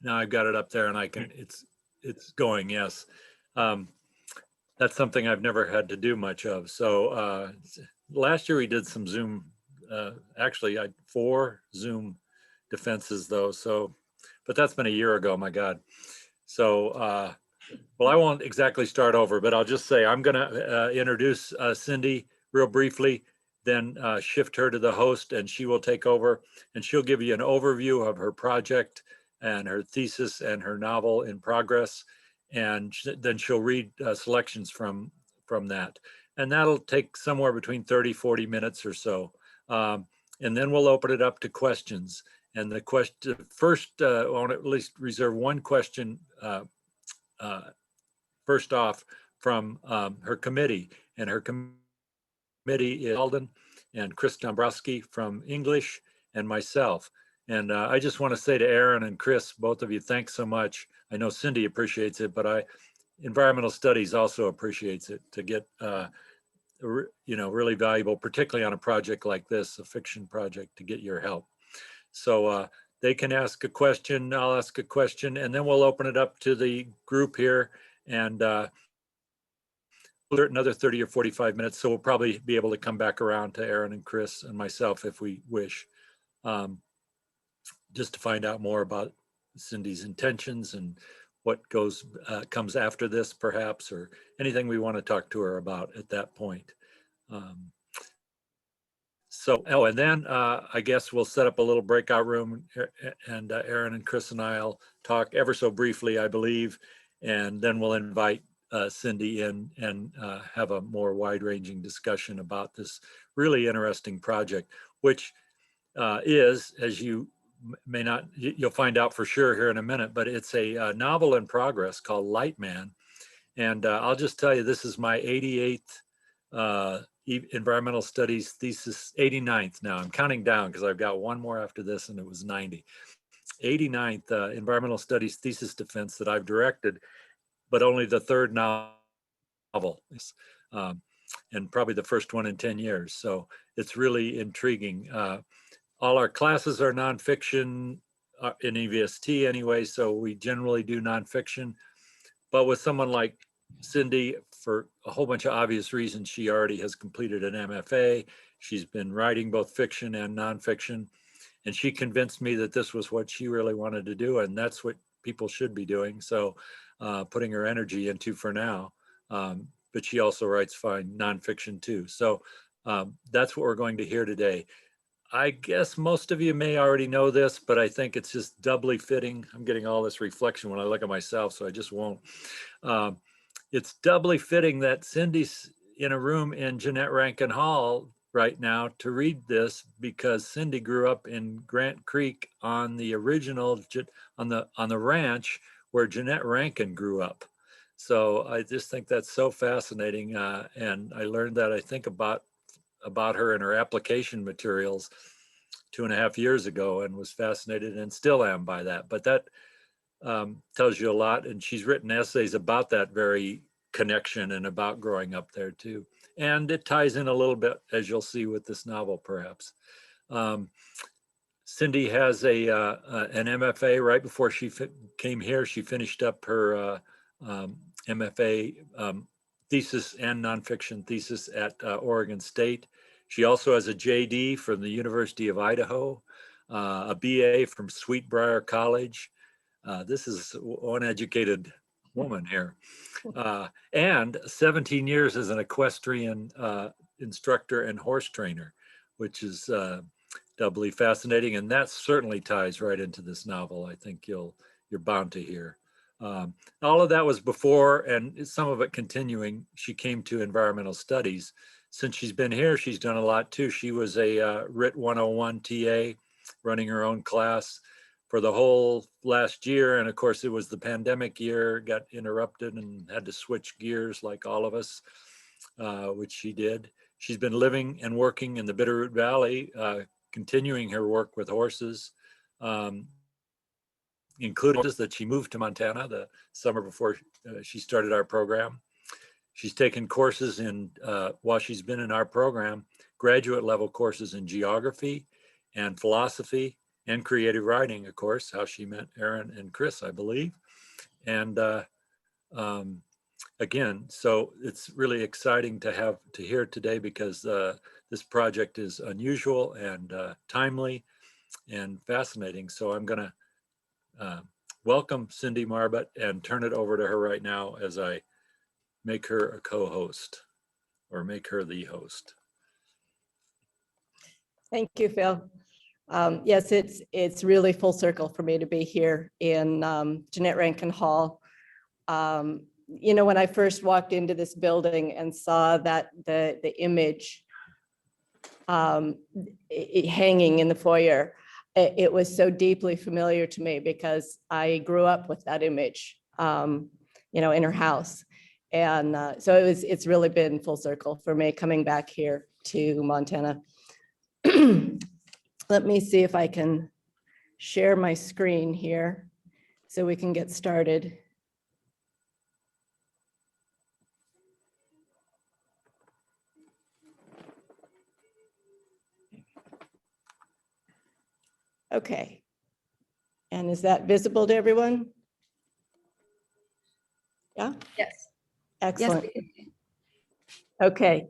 Now I've got it up there and I can, it's going, yes. Um, that's something I've never had to do much of. So last year we did some Zoom, actually I had 4 Zoom defenses though. So, but that's been a year ago, my God. So, well, I won't exactly start over, but I'll just say I'm going to introduce Cindy real briefly, then shift her to the host and she will take over and she'll give you an overview of her project and her thesis and her novel in progress. And then she'll read selections from that. And that'll take somewhere between 30-40 minutes or so. And then we'll open it up to questions. And the question first, I want to at least reserve one question first off from her committee. And her committee is Alden and Chris Dombrowski from English and myself. And I just want to say to Aaron and Chris, both of you, thanks so much. I know Cindy appreciates it, but environmental studies also appreciates it to get, really valuable, particularly on a project like this, a fiction project, to get your help. So they can ask a question, I'll ask a question, and then we'll open it up to the group here and another 30 or 45 minutes. So we'll probably be able to come back around to Aaron and Chris and myself if we wish, just to find out more about Cindy's intentions and what comes after this perhaps, or anything we want to talk to her about at that point. And then I guess we'll set up a little breakout room and Aaron and Chris and I'll talk ever so briefly, I believe, and then we'll invite Cindy in and have a more wide-ranging discussion about this really interesting project, which is, as you may not, you'll find out for sure here in a minute, but it's a novel in progress called Lightman. And I'll just tell you, this is my 88th environmental studies thesis, 89th now. I'm counting down because I've got one more after this and it was 90. 89th environmental studies thesis defense that I've directed, but only the 3rd novel, and probably the first one in 10 years. So it's really intriguing. All our classes are nonfiction in EVST anyway, so we generally do nonfiction. But with someone like Cindy, for a whole bunch of obvious reasons, she already has completed an MFA. She's been writing both fiction and nonfiction. And she convinced me that this was what she really wanted to do. And that's what people should be doing. So putting her energy into for now. But she also writes fine nonfiction too. So that's what we're going to hear today. I guess most of you may already know this, but I think it's just doubly fitting. I'm getting all this reflection when I look at myself, so I just won't. It's doubly fitting that Cindy's in a room in Jeanette Rankin Hall right now to read this, because Cindy grew up in Grant Creek on the original, on the ranch where Jeanette Rankin grew up. So I just think that's so fascinating. And I learned that, I think, about her and her application materials 2.5 years ago, and was fascinated and still am by that. But that tells you a lot. And she's written essays about that very connection and about growing up there too. And it ties in a little bit, as you'll see with this novel, perhaps. Cindy has an MFA. Right before she came here, she finished up her MFA thesis and nonfiction thesis at Oregon State. She also has a JD from the University of Idaho, a BA from Sweetbriar College. This is one educated woman here. And 17 years as an equestrian instructor and horse trainer, which is doubly fascinating. And that certainly ties right into this novel. I think you're bound to hear. All of that was before, and some of it continuing, she came to environmental studies. Since she's been here, she's done a lot too. She was a RIT 101 TA, running her own class for the whole last year. And of course, it was the pandemic year, got interrupted and had to switch gears like all of us, which she did. She's been living and working in the Bitterroot Valley, continuing her work with horses, including that she moved to Montana the summer before she started our program. She's taken courses while she's been in our program, graduate level courses in geography and philosophy and creative writing, of course, how she met Aaron and Chris, I believe. And again, so it's really exciting to hear today, because this project is unusual and timely and fascinating. So I'm going to welcome Cindy Marbut and turn it over to her right now as I make her a co-host, or make her the host. Thank you, Phil. Yes, it's really full circle for me to be here in Jeanette Rankin Hall. You know, when I first walked into this building and saw that the image hanging in the foyer, it was so deeply familiar to me because I grew up with that image, you know, in her house. And so it's really been full circle for me coming back here to Montana. Let me see if I can share my screen here so we can get started. Okay. And is that visible to everyone? Yeah? Yes. Excellent. Yes. Okay.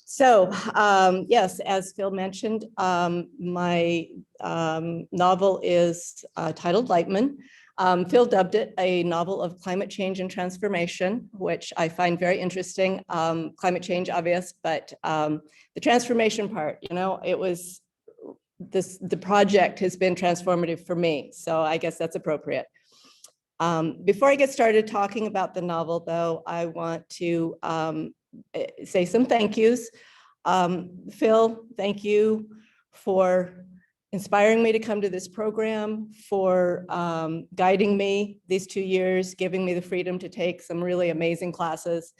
So, yes, as Phil mentioned, my novel is titled Lightman. Phil dubbed it a novel of climate change and transformation, which I find very interesting. Climate change, obvious, but the transformation part, you know, it was the project has been transformative for me. So I guess that's appropriate. Before I get started talking about the novel, though, I want to say some thank yous. Phil, thank you for inspiring me to come to this program, for guiding me these 2 years, giving me the freedom to take some really amazing classes,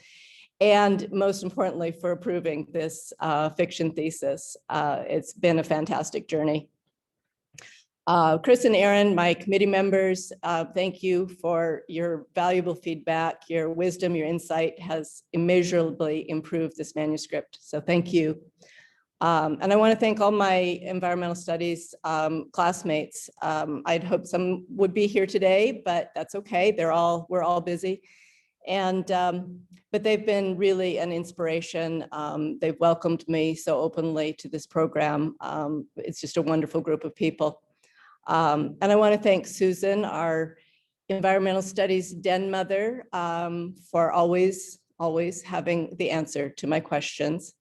and most importantly, for approving this fiction thesis. It's been a fantastic journey. Chris and Aaron, my committee members, thank you for your valuable feedback. Your wisdom, your insight has immeasurably improved this manuscript. So thank you. And I want to thank all my environmental studies classmates. I'd hoped some would be here today, but that's okay. We're all busy. And but they've been really an inspiration. They've welcomed me so openly to this program. It's just a wonderful group of people. And I want to thank Susan, our environmental studies den mother, for always having the answer to my questions.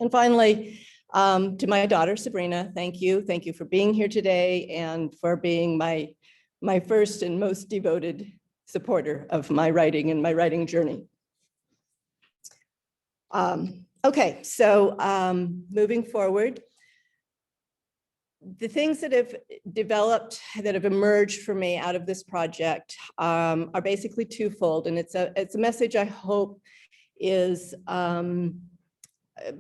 And finally, to my daughter, Sabrina, thank you. Thank you for being here today and for being my first and most devoted supporter of my writing and my writing journey. Okay, so moving forward, the things that have developed, that have emerged for me out of this project are basically twofold, and it's a message I hope is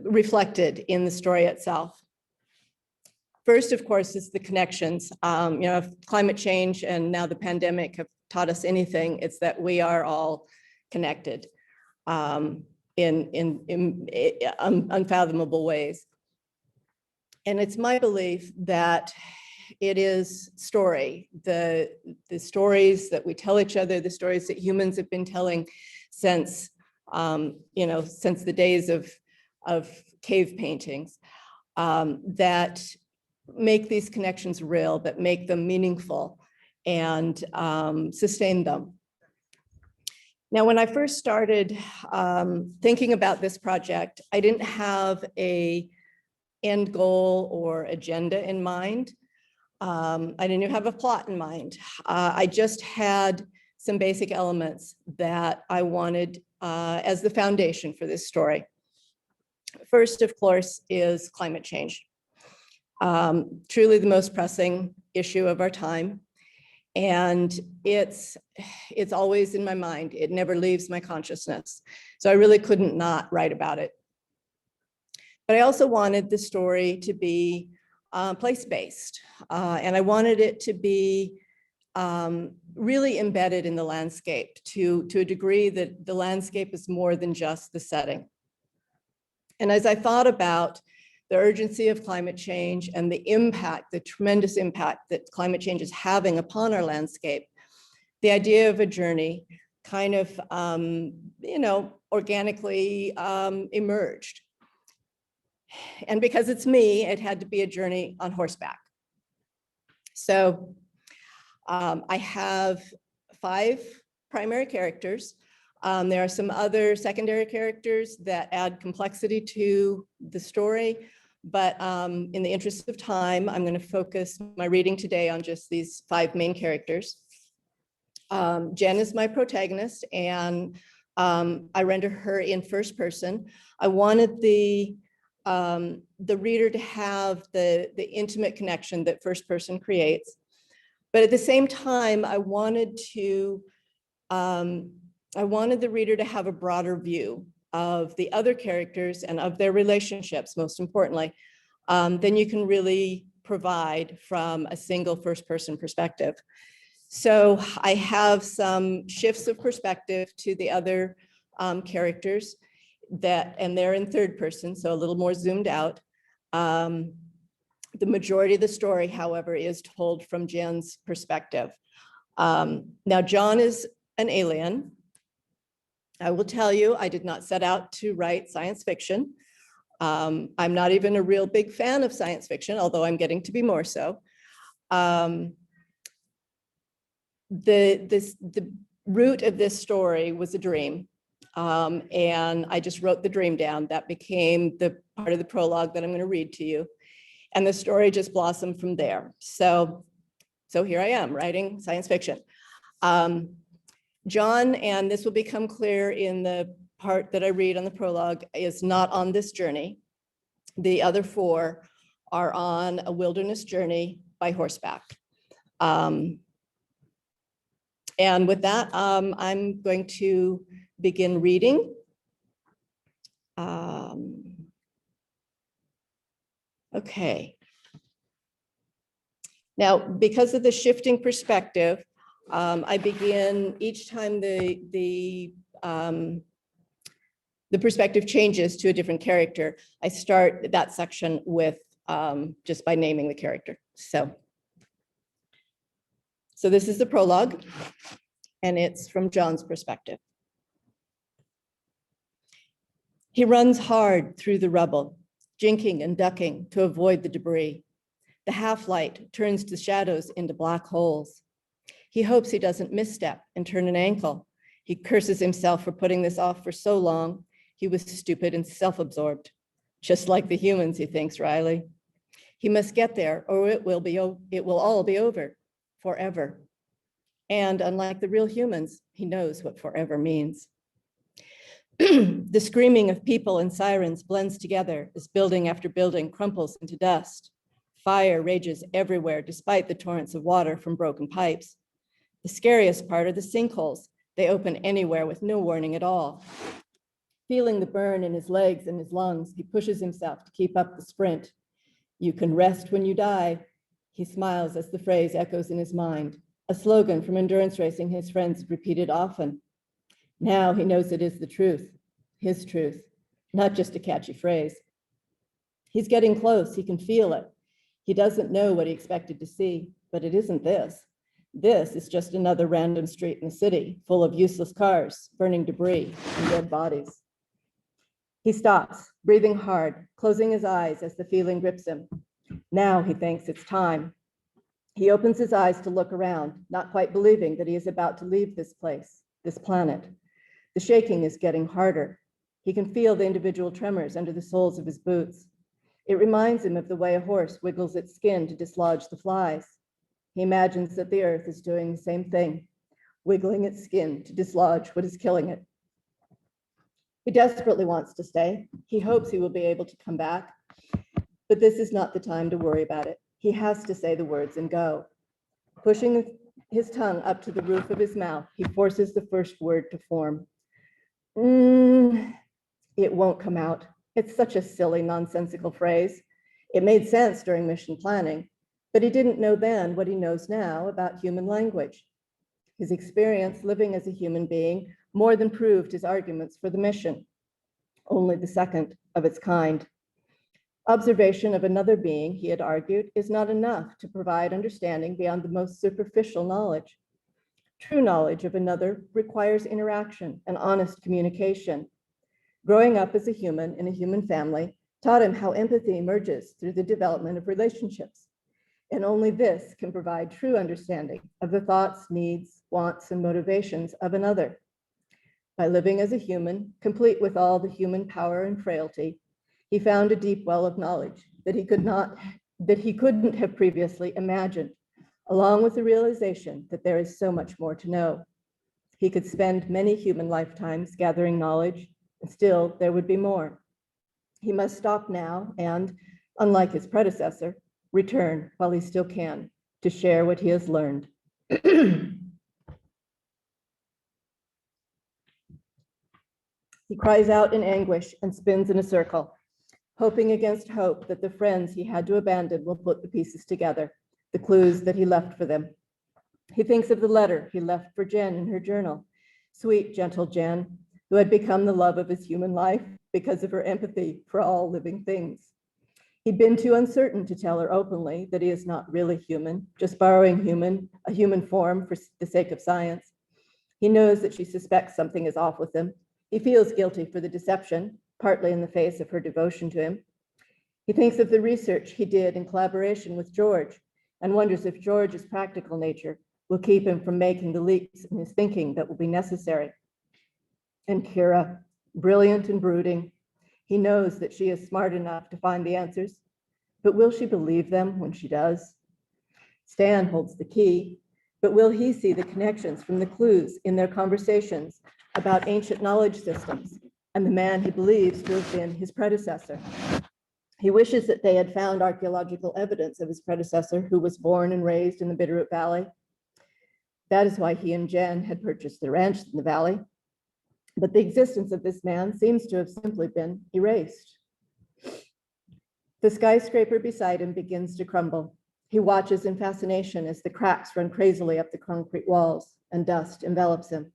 reflected in the story itself. First, of course, is the connections. You know, if climate change and now the pandemic have taught us anything, it's that we are all connected in unfathomable ways. And it's my belief that it is story, the stories that we tell each other, the stories that humans have been telling since, you know, since the days of cave paintings, that make these connections real, that make them meaningful and sustain them. Now, when I first started thinking about this project, I didn't have an end goal or agenda in mind. I didn't even have a plot in mind. I just had some basic elements that I wanted as the foundation for this story. First, of course, is climate change. Truly the most pressing issue of our time. And it's always in my mind. It never leaves my consciousness. So I really couldn't not write about it. But I also wanted the story to be place-based. And I wanted it to be really embedded in the landscape to a degree that the landscape is more than just the setting. And as I thought about the urgency of climate change and the impact, the tremendous impact that climate change is having upon our landscape, the idea of a journey kind of, organically emerged. And because it's me, it had to be a journey on horseback. So I have 5 primary characters. There are some other secondary characters that add complexity to the story, but in the interest of time, I'm going to focus my reading today on just these 5 main characters. Jen is my protagonist, and I render her in first person. I wanted the reader to have the intimate connection that first person creates, but at the same time, I wanted the reader to have a broader view of the other characters and of their relationships, most importantly, than you can really provide from a single first person perspective. So I have some shifts of perspective to the other characters and they're in third person, so a little more zoomed out. The majority of the story, however, is told from Jen's perspective. Now, John is an alien. I will tell you, I did not set out to write science fiction. I'm not even a real big fan of science fiction, although I'm getting to be more so. The root of this story was a dream. And I just wrote the dream down. That became the part of the prologue that I'm going to read to you. And the story just blossomed from there. So here I am writing science fiction. John, and this will become clear in the part that I read on the prologue, is not on this journey. The other 4 are on a wilderness journey by horseback. And with that, I'm going to begin reading. Okay. Now, because of the shifting perspective, I begin each time the perspective changes to a different character. I start that section with just by naming the character. So this is the prologue, and it's from John's perspective. He runs hard through the rubble, jinking and ducking to avoid the debris. The half-light turns the shadows into black holes. He hopes he doesn't misstep and turn an ankle. He curses himself for putting this off for so long. He was stupid and self-absorbed, just like the humans, he thinks wryly. He must get there, or it will all be over, forever. And unlike the real humans, he knows what forever means. The screaming of people and sirens blends together as building after building crumples into dust. Fire rages everywhere despite the torrents of water from broken pipes. The scariest part are the sinkholes. They open anywhere with no warning at all. Feeling the burn in his legs and his lungs, he pushes himself to keep up the sprint. You can rest when you die. He smiles as the phrase echoes in his mind, a slogan from endurance racing his friends had repeated often. Now he knows it is the truth, his truth, not just a catchy phrase. He's getting close, he can feel it. He doesn't know what he expected to see, but it isn't this. This is just another random street in the city, full of useless cars, burning debris, and dead bodies. He stops, breathing hard, closing his eyes as the feeling grips him. Now he thinks it's time. He opens his eyes to look around, not quite believing that he is about to leave this place, this planet. The shaking is getting harder. He can feel the individual tremors under the soles of his boots. It reminds him of the way a horse wiggles its skin to dislodge the flies. He imagines that the earth is doing the same thing, wiggling its skin to dislodge what is killing it. He desperately wants to stay. He hopes he will be able to come back, but this is not the time to worry about it. He has to say the words and go. Pushing his tongue up to the roof of his mouth, he forces the first word to form. It won't come out. It's such a silly, nonsensical phrase. It made sense during mission planning, but he didn't know then what he knows now about human language. His experience living as a human being more than proved his arguments for the mission, only the second of its kind. Observation of another being, he had argued, is not enough to provide understanding beyond the most superficial knowledge. True knowledge of another requires interaction and honest communication. Growing up as a human in a human family taught him how empathy emerges through the development of relationships. And only this can provide true understanding of the thoughts, needs, wants, and motivations of another. By living as a human, complete with all the human power and frailty, he found a deep well of knowledge that he couldn't have previously imagined, along with the realization that there is so much more to know. He could spend many human lifetimes gathering knowledge, and still there would be more. He must stop now and, unlike his predecessor, return while he still can to share what he has learned. He cries out in anguish and spins in a circle, hoping against hope that the friends he had to abandon will put the pieces together, the clues that he left for them. He thinks of the letter he left for Jen in her journal, sweet, gentle Jen, who had become the love of his human life because of her empathy for all living things. He'd been too uncertain to tell her openly that he is not really human, just borrowing a human form for the sake of science. He knows that she suspects something is off with him. He feels guilty for the deception, partly in the face of her devotion to him. He thinks of the research he did in collaboration with George and wonders if George's practical nature will keep him from making the leaps in his thinking that will be necessary. And Kira, brilliant and brooding, he knows that she is smart enough to find the answers, but will she believe them when she does? Stan holds the key, but will he see the connections from the clues in their conversations about ancient knowledge systems and the man he believes to have been his predecessor? He wishes that they had found archaeological evidence of his predecessor, who was born and raised in the Bitterroot Valley. That is why he and Jen had purchased the ranch in the valley. But the existence of this man seems to have simply been erased. The skyscraper beside him begins to crumble. He watches in fascination as the cracks run crazily up the concrete walls and dust envelops him.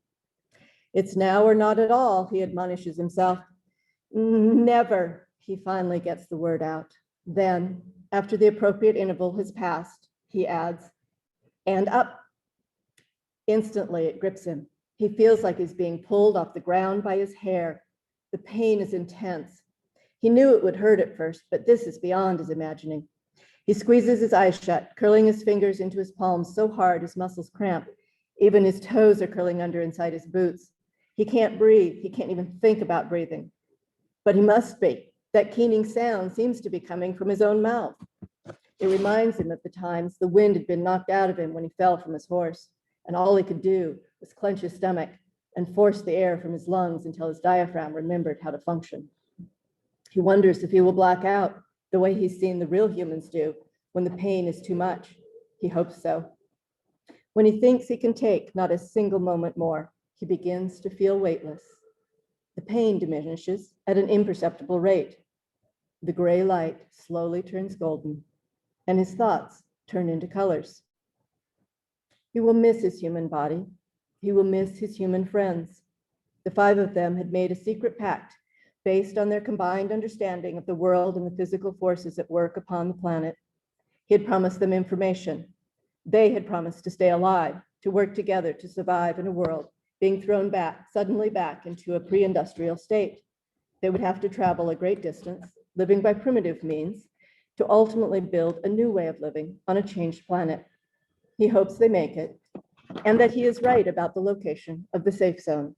It's now or not at all, he admonishes himself. Never, he finally gets the word out. Then, after the appropriate interval has passed, he adds, and up. Instantly, it grips him. He feels like he's being pulled off the ground by his hair. The pain is intense. He knew it would hurt at first, but this is beyond his imagining. He squeezes his eyes shut, curling his fingers into his palms so hard his muscles cramp. Even his toes are curling under inside his boots. He can't breathe. He can't even think about breathing. But he must be. That keening sound seems to be coming from his own mouth. It reminds him of the times the wind had been knocked out of him when he fell from his horse, and all he could do was clench his stomach and force the air from his lungs until his diaphragm remembered how to function. He wonders if he will black out the way he's seen the real humans do when the pain is too much. He hopes so. When he thinks he can take not a single moment more, he begins to feel weightless. The pain diminishes at an imperceptible rate. The gray light slowly turns golden, and his thoughts turn into colors. He will miss his human body. He will miss his human friends. The five of them had made a secret pact based on their combined understanding of the world and the physical forces at work upon the planet. He had promised them information. They had promised to stay alive, to work together to survive in a world being thrown suddenly back into a pre-industrial state. They would have to travel a great distance, living by primitive means, to ultimately build a new way of living on a changed planet. He hopes they make it, and that he is right about the location of the safe zone.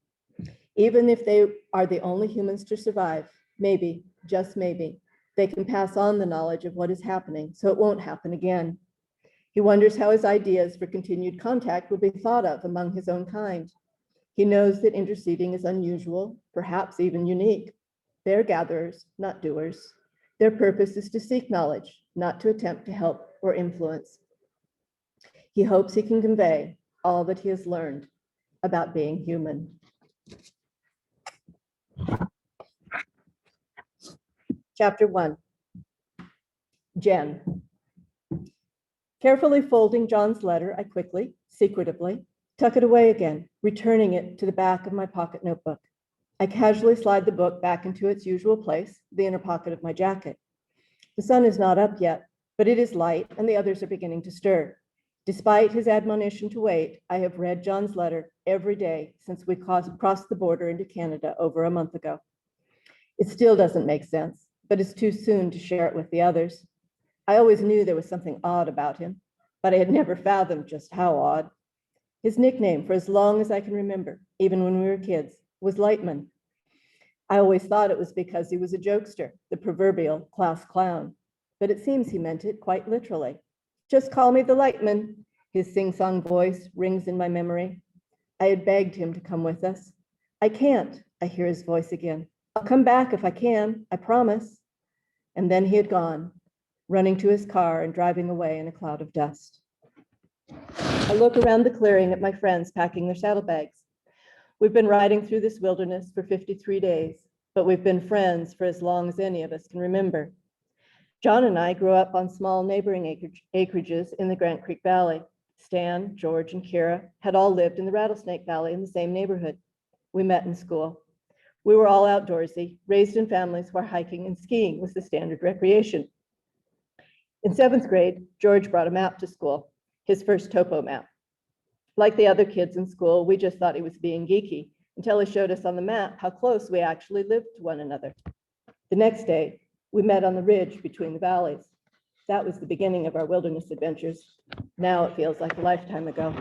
Even if they are the only humans to survive, maybe, just maybe, they can pass on the knowledge of what is happening so it won't happen again. He wonders how his ideas for continued contact will be thought of among his own kind. He knows that interceding is unusual, perhaps even unique. They're gatherers, not doers. Their purpose is to seek knowledge, not to attempt to help or influence. He hopes he can convey all that he has learned about being human. Chapter 1. Jen. Carefully folding John's letter, I quickly, secretively, tuck it away again, returning it to the back of my pocket notebook. I casually slide the book back into its usual place, the inner pocket of my jacket. The sun is not up yet, but it is light and the others are beginning to stir. Despite his admonition to wait, I have read John's letter every day since we crossed the border into Canada over a month ago. It still doesn't make sense, but it's too soon to share it with the others. I always knew there was something odd about him, but I had never fathomed just how odd. His nickname for as long as I can remember, even when we were kids, was Lightman. I always thought it was because he was a jokester, the proverbial class clown, but it seems he meant it quite literally. Just call me the Lightman, his sing-song voice rings in my memory. I had begged him to come with us. I can't, I hear his voice again. I'll come back if I can, I promise. And then he had gone, running to his car and driving away in a cloud of dust. I look around the clearing at my friends packing their saddlebags. We've been riding through this wilderness for 53 days, but we've been friends for as long as any of us can remember. John and I grew up on small neighboring acreages in the Grant Creek Valley. Stan, George, and Kira had all lived in the Rattlesnake Valley in the same neighborhood. We met in school. We were all outdoorsy, raised in families where hiking and skiing was the standard recreation. In 7th grade, George brought a map to school, his first topo map. Like the other kids in school, we just thought he was being geeky until he showed us on the map how close we actually lived to one another. The next day, we met on the ridge between the valleys. That was the beginning of our wilderness adventures. Now it feels like a lifetime ago.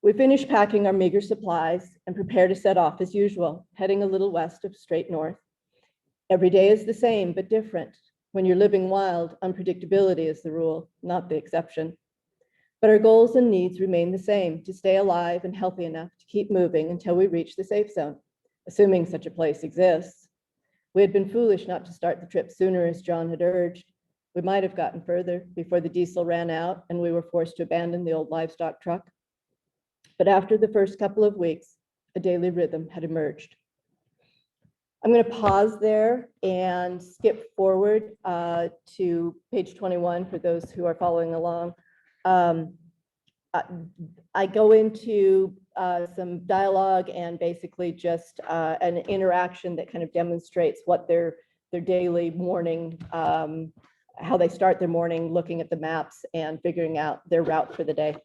We finished packing our meager supplies and prepare to set off as usual, heading a little west of straight north. Every day is the same, but different. When you're living wild, unpredictability is the rule, not the exception. But our goals and needs remain the same, to stay alive and healthy enough to keep moving until we reach the safe zone, assuming such a place exists. We had been foolish not to start the trip sooner, as John had urged. We might have gotten further before the diesel ran out and we were forced to abandon the old livestock truck. But after the first couple of weeks, a daily rhythm had emerged. I'm going to pause there and skip forward to page 21 for those who are following along. I go into some dialogue and basically just an interaction that kind of demonstrates what their daily morning, how they start their morning, looking at the maps and figuring out their route for the day.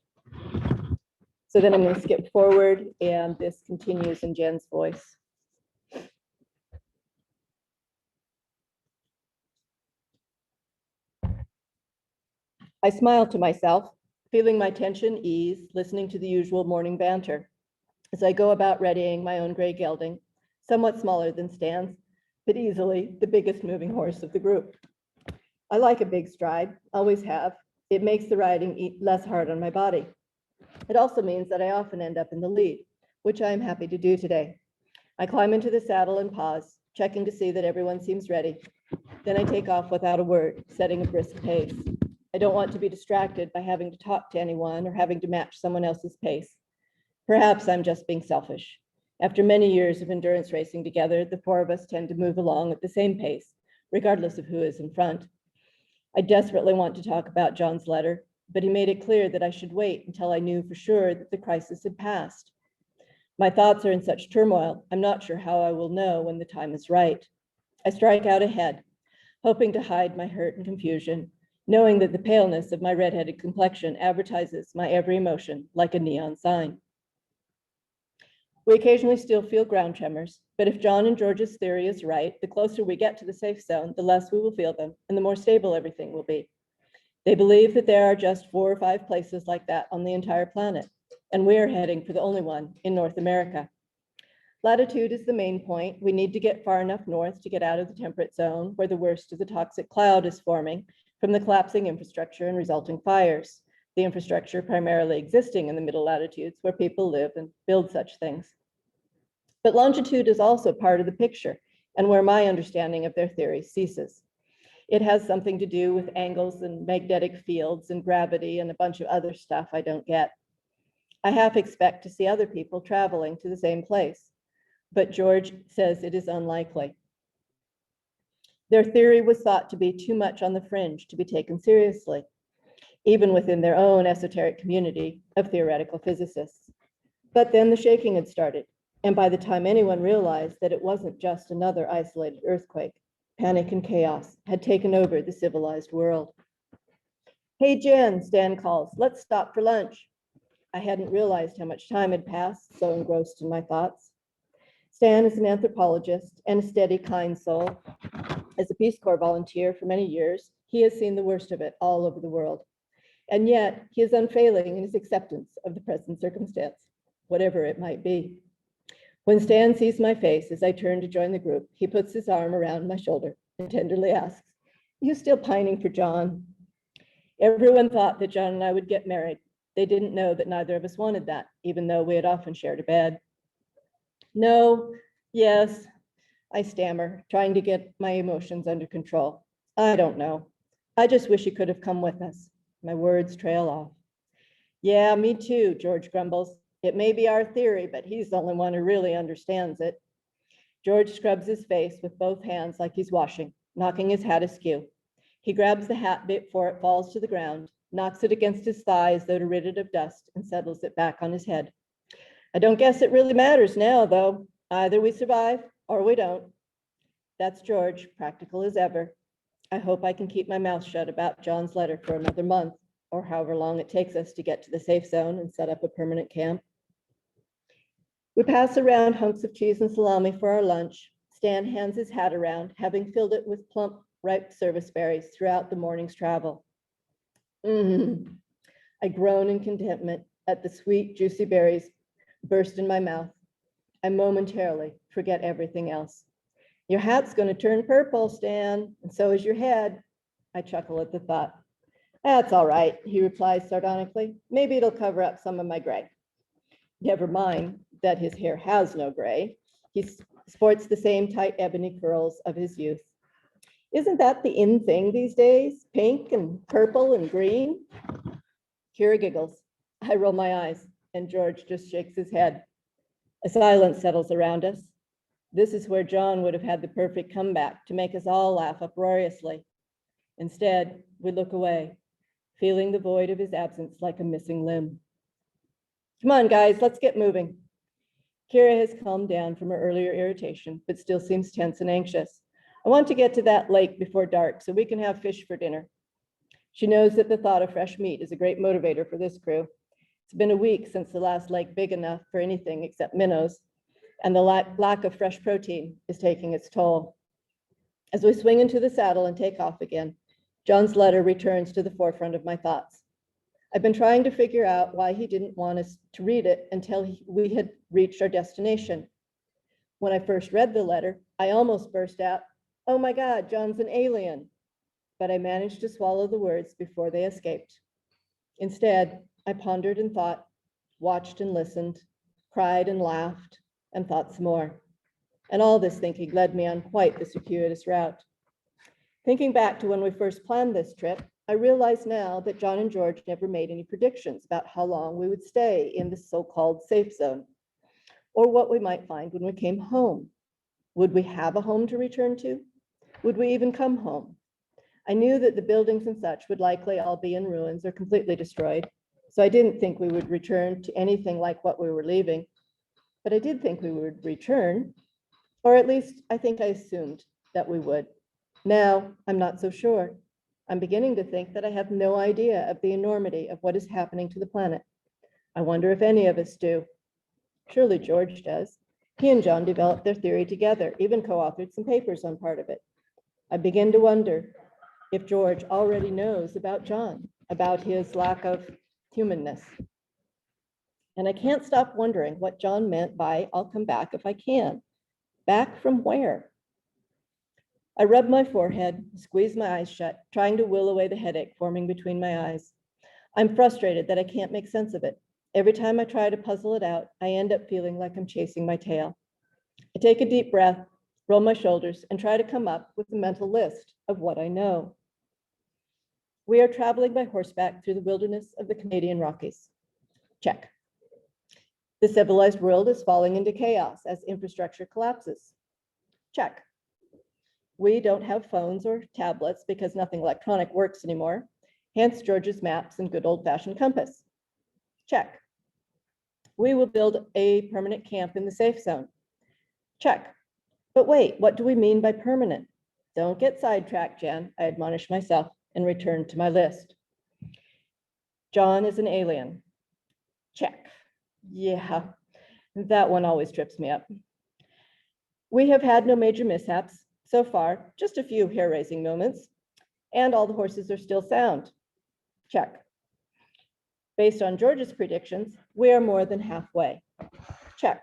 So then I'm going to skip forward and this continues in Jen's voice. I smile to myself, feeling my tension ease, listening to the usual morning banter. As I go about readying my own gray gelding, somewhat smaller than Stan's, but easily the biggest moving horse of the group. I like a big stride, always have. It makes the riding less hard on my body. It also means that I often end up in the lead, which I am happy to do today. I climb into the saddle and pause, checking to see that everyone seems ready. Then I take off without a word, setting a brisk pace. I don't want to be distracted by having to talk to anyone or having to match someone else's pace. Perhaps I'm just being selfish. After many years of endurance racing together, the four of us tend to move along at the same pace, regardless of who is in front. I desperately want to talk about John's letter, but he made it clear that I should wait until I knew for sure that the crisis had passed. My thoughts are in such turmoil, I'm not sure how I will know when the time is right. I strike out ahead, hoping to hide my hurt and confusion, knowing that the paleness of my redheaded complexion advertises my every emotion like a neon sign. We occasionally still feel ground tremors, but if John and George's theory is right, the closer we get to the safe zone, the less we will feel them and the more stable everything will be. They believe that there are just 4 or 5 places like that on the entire planet, and we are heading for the only one in North America. Latitude is the main point. We need to get far enough north to get out of the temperate zone, where the worst of the toxic cloud is forming from the collapsing infrastructure and resulting fires, the infrastructure primarily existing in the middle latitudes where people live and build such things. But longitude is also part of the picture and where my understanding of their theory ceases. It has something to do with angles and magnetic fields and gravity and a bunch of other stuff I don't get. I half expect to see other people traveling to the same place, but George says it is unlikely. Their theory was thought to be too much on the fringe to be taken seriously, even within their own esoteric community of theoretical physicists. But then the shaking had started, and by the time anyone realized that it wasn't just another isolated earthquake, Panic and chaos had taken over the civilized world. Hey, Jen, Stan calls. Let's stop for lunch. I hadn't realized how much time had passed, so engrossed in my thoughts. Stan is an anthropologist and a steady, kind soul. As a Peace Corps volunteer for many years, he has seen the worst of it all over the world. And yet, he is unfailing in his acceptance of the present circumstance, whatever it might be. When Stan sees my face as I turn to join the group, he puts his arm around my shoulder and tenderly asks, "You still pining for John?" Everyone thought that John and I would get married. They didn't know that neither of us wanted that, even though we had often shared a bed. No, yes, I stammer, trying to get my emotions under control. I don't know. I just wish he could have come with us. My words trail off. Yeah, me too, George grumbles. It may be our theory, but he's the only one who really understands it. George scrubs his face with both hands like he's washing, knocking his hat askew. He grabs the hat before it falls to the ground, knocks it against his thigh as though to rid it of dust, and settles it back on his head. I don't guess it really matters now, though. Either we survive or we don't. That's George, practical as ever. I hope I can keep my mouth shut about John's letter for another month, or however long it takes us to get to the safe zone and set up a permanent camp. We pass around hunks of cheese and salami for our lunch. Stan hands his hat around, having filled it with plump, ripe service berries throughout the morning's travel. I groan in contentment at the sweet, juicy berries burst in my mouth. I momentarily forget everything else. Your hat's going to turn purple, Stan, and so is your head. I chuckle at the thought. That's all right, he replies sardonically. Maybe it'll cover up some of my gray. Never mind that his hair has no gray. He sports the same tight ebony curls of his youth. Isn't that the in thing these days? Pink and purple and green? Kira giggles. I roll my eyes, and George just shakes his head. A silence settles around us. This is where John would have had the perfect comeback to make us all laugh uproariously. Instead, we look away, feeling the void of his absence like a missing limb. Come on, guys, let's get moving. Kira has calmed down from her earlier irritation, but still seems tense and anxious. I want to get to that lake before dark so we can have fish for dinner. She knows that the thought of fresh meat is a great motivator for this crew. It's been a week since the last lake big enough for anything except minnows, and the lack of fresh protein is taking its toll. As we swing into the saddle and take off again, John's letter returns to the forefront of my thoughts. I've been trying to figure out why he didn't want us to read it until we had reached our destination. When I first read the letter, I almost burst out, "Oh my God, John's an alien." But I managed to swallow the words before they escaped. Instead, I pondered and thought, watched and listened, cried and laughed, and thought some more. And all this thinking led me on quite the circuitous route. Thinking back to when we first planned this trip, I realize now that John and George never made any predictions about how long we would stay in the so-called safe zone, or what we might find when we came home. Would we have a home to return to? Would we even come home? I knew that the buildings and such would likely all be in ruins or completely destroyed, so I didn't think we would return to anything like what we were leaving. But I did think we would return, or at least I think I assumed that we would. Now, I'm not so sure. I'm beginning to think that I have no idea of the enormity of what is happening to the planet. I wonder if any of us do. Surely George does. He and John developed their theory together, even co-authored some papers on part of it. I begin to wonder if George already knows about John, about his lack of humanness. And I can't stop wondering what John meant by "I'll come back if I can." Back from where? I rub my forehead, squeeze my eyes shut, trying to will away the headache forming between my eyes. I'm frustrated that I can't make sense of it. Every time I try to puzzle it out, I end up feeling like I'm chasing my tail. I take a deep breath, roll my shoulders, and try to come up with a mental list of what I know. We are traveling by horseback through the wilderness of the Canadian Rockies. Check. The civilized world is falling into chaos as infrastructure collapses. Check. We don't have phones or tablets because nothing electronic works anymore, hence George's maps and good old-fashioned compass. Check. We will build a permanent camp in the safe zone. Check. But wait, what do we mean by permanent? Don't get sidetracked, Jen, I admonished myself and returned to my list. John is an alien. Check. Yeah, that one always trips me up. We have had no major mishaps so far, just a few hair-raising moments, and all the horses are still sound. Check. Based on George's predictions, we are more than halfway. Check.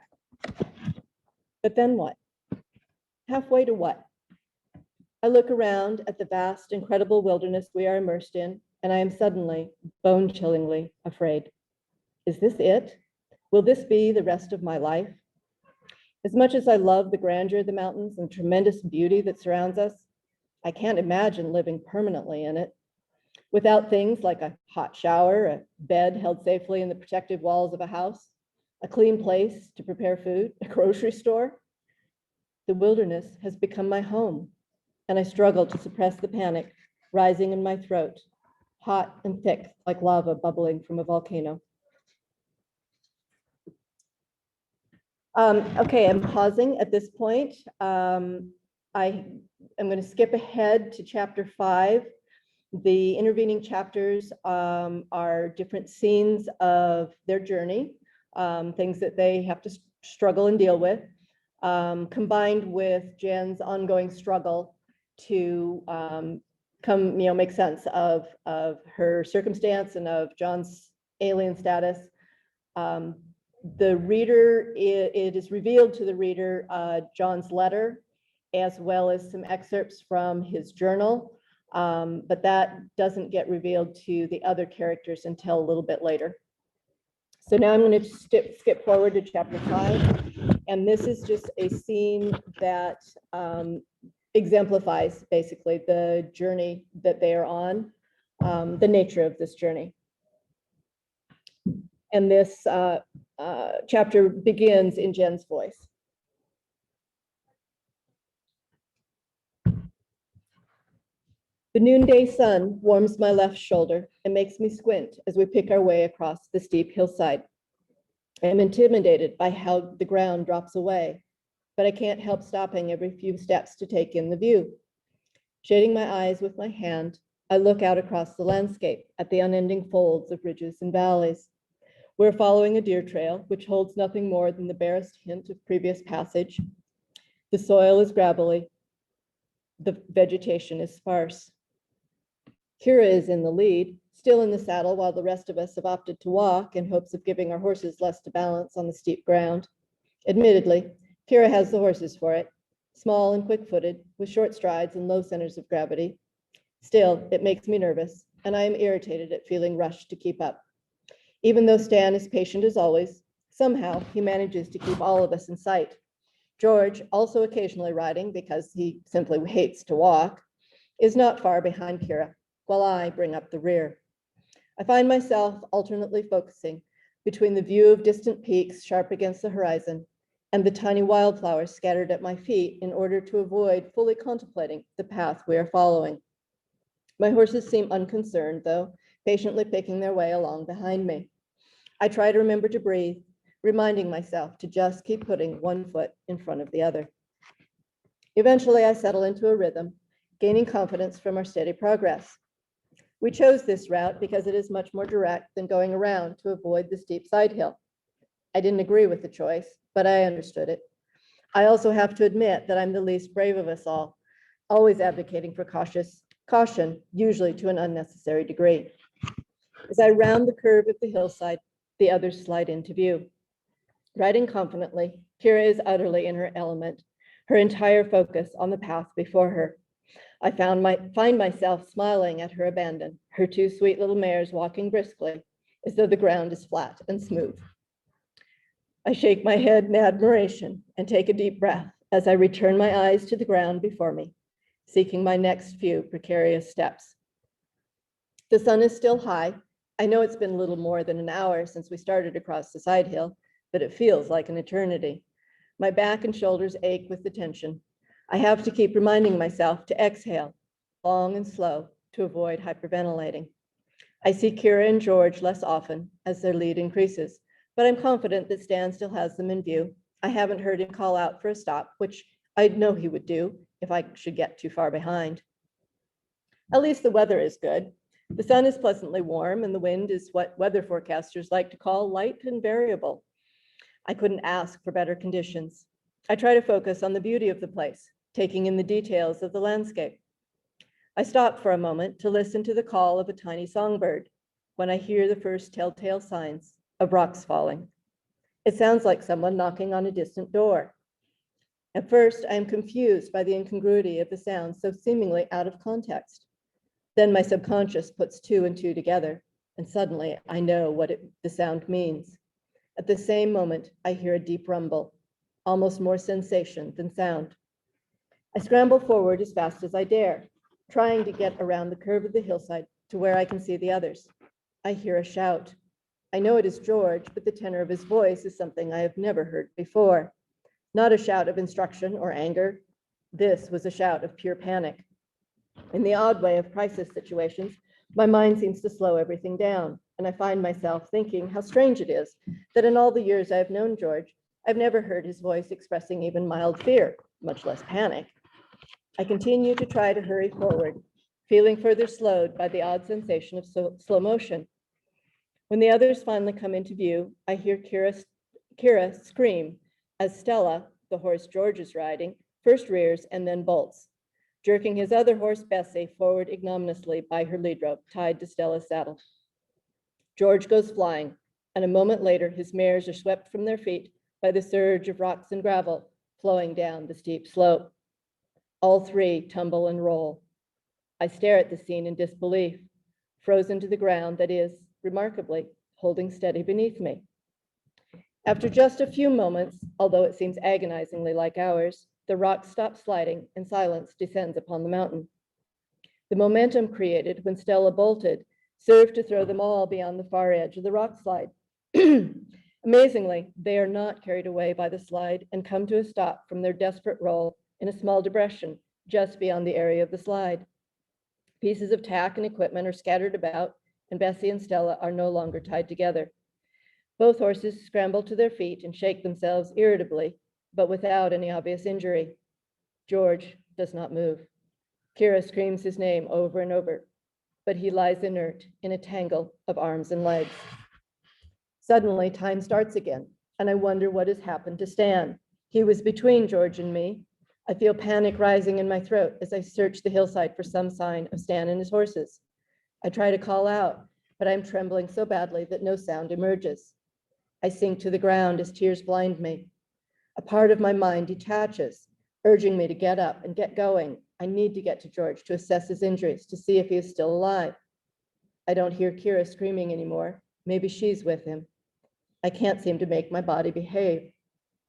But then what? Halfway to what? I look around at the vast, incredible wilderness we are immersed in, and I am suddenly, bone-chillingly afraid. Is this it? Will this be the rest of my life? As much as I love the grandeur of the mountains and tremendous beauty that surrounds us, I can't imagine living permanently in it. Without things like a hot shower, a bed held safely in the protective walls of a house, a clean place to prepare food, a grocery store. The wilderness has become my home, and I struggle to suppress the panic rising in my throat, hot and thick like lava bubbling from a volcano. Okay, I'm pausing at this point. I am going to skip ahead to chapter 5. The intervening chapters are different scenes of their journey, things that they have to struggle and deal with, combined with Jen's ongoing struggle to make sense of her circumstance and of John's alien status. The reader, it is revealed to the reader John's letter, as well as some excerpts from his journal, but that doesn't get revealed to the other characters until a little bit later. So now I'm going to skip forward to chapter 5, and this is just a scene that exemplifies basically the journey that they are on, the nature of this journey. And this chapter begins in Jen's voice. The noonday sun warms my left shoulder and makes me squint as we pick our way across the steep hillside. I am intimidated by how the ground drops away, but I can't help stopping every few steps to take in the view. Shading my eyes with my hand, I look out across the landscape at the unending folds of ridges and valleys. We're following a deer trail, which holds nothing more than the barest hint of previous passage. The soil is gravelly. The vegetation is sparse. Kira is in the lead, still in the saddle, while the rest of us have opted to walk in hopes of giving our horses less to balance on the steep ground. Admittedly, Kira has the horses for it, small and quick-footed, with short strides and low centers of gravity. Still, it makes me nervous, and I am irritated at feeling rushed to keep up. Even though Stan is patient as always, somehow he manages to keep all of us in sight. George, also occasionally riding because he simply hates to walk, is not far behind Kira, while I bring up the rear. I find myself alternately focusing between the view of distant peaks sharp against the horizon and the tiny wildflowers scattered at my feet in order to avoid fully contemplating the path we are following. My horses seem unconcerned, though, patiently picking their way along behind me. I try to remember to breathe, reminding myself to just keep putting one foot in front of the other. Eventually, I settle into a rhythm, gaining confidence from our steady progress. We chose this route because it is much more direct than going around to avoid the steep side hill. I didn't agree with the choice, but I understood it. I also have to admit that I'm the least brave of us all, always advocating for caution, usually to an unnecessary degree. As I round the curve of the hillside, the others slide into view. Riding confidently, Kira is utterly in her element, her entire focus on the path before her. I find myself smiling at her abandon, her two sweet little mares walking briskly, as though the ground is flat and smooth. I shake my head in admiration and take a deep breath as I return my eyes to the ground before me, seeking my next few precarious steps. The sun is still high. I know it's been a little more than an hour since we started across the side hill, but it feels like an eternity. My back and shoulders ache with the tension. I have to keep reminding myself to exhale, long and slow, to avoid hyperventilating. I see Kira and George less often as their lead increases, but I'm confident that Stan still has them in view. I haven't heard him call out for a stop, which I know he would do if I should get too far behind. At least the weather is good. The sun is pleasantly warm and the wind is what weather forecasters like to call light and variable. I couldn't ask for better conditions. I try to focus on the beauty of the place, taking in the details of the landscape. I stop for a moment to listen to the call of a tiny songbird when I hear the first telltale signs of rocks falling. It sounds like someone knocking on a distant door. At first, I am confused by the incongruity of the sound so seemingly out of context. Then my subconscious puts two and two together, and suddenly I know what the sound means. At the same moment, I hear a deep rumble, almost more sensation than sound. I scramble forward as fast as I dare, trying to get around the curve of the hillside to where I can see the others. I hear a shout. I know it is George, but the tenor of his voice is something I have never heard before. Not a shout of instruction or anger. This was a shout of pure panic. In the odd way of crisis situations, my mind seems to slow everything down, and I find myself thinking how strange it is that in all the years I have known George, I've never heard his voice expressing even mild fear, much less panic. I continue to try to hurry forward, feeling further slowed by the odd sensation of slow motion. When the others finally come into view, I hear Kira scream as Stella, the horse George is riding, first rears and then bolts, jerking his other horse, Bessie, forward ignominiously by her lead rope tied to Stella's saddle. George goes flying, and a moment later, his mares are swept from their feet by the surge of rocks and gravel flowing down the steep slope. All three tumble and roll. I stare at the scene in disbelief, frozen to the ground that is, remarkably, holding steady beneath me. After just a few moments, although it seems agonizingly like hours, the rocks stop sliding and silence descends upon the mountain. The momentum created when Stella bolted served to throw them all beyond the far edge of the rock slide. Amazingly, they are not carried away by the slide and come to a stop from their desperate roll in a small depression just beyond the area of the slide. Pieces of tack and equipment are scattered about, and Bessie and Stella are no longer tied together. Both horses scramble to their feet and shake themselves irritably, but without any obvious injury. George does not move. Kira screams his name over and over, but he lies inert in a tangle of arms and legs. Suddenly, time starts again, and I wonder what has happened to Stan. He was between George and me. I feel panic rising in my throat as I search the hillside for some sign of Stan and his horses. I try to call out, but I'm trembling so badly that no sound emerges. I sink to the ground as tears blind me. A part of my mind detaches, urging me to get up and get going. I need to get to George to assess his injuries, to see if he is still alive. I don't hear Kira screaming anymore. Maybe she's with him. I can't seem to make my body behave.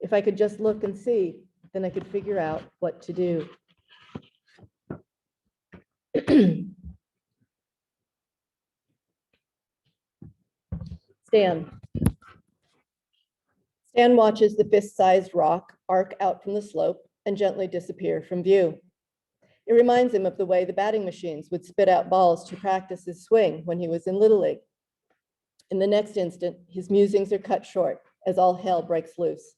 If I could just look and see, then I could figure out what to do. Stan watches the fist-sized rock arc out from the slope and gently disappear from view. It reminds him of the way the batting machines would spit out balls to practice his swing when he was in Little League. In the next instant, his musings are cut short as all hell breaks loose.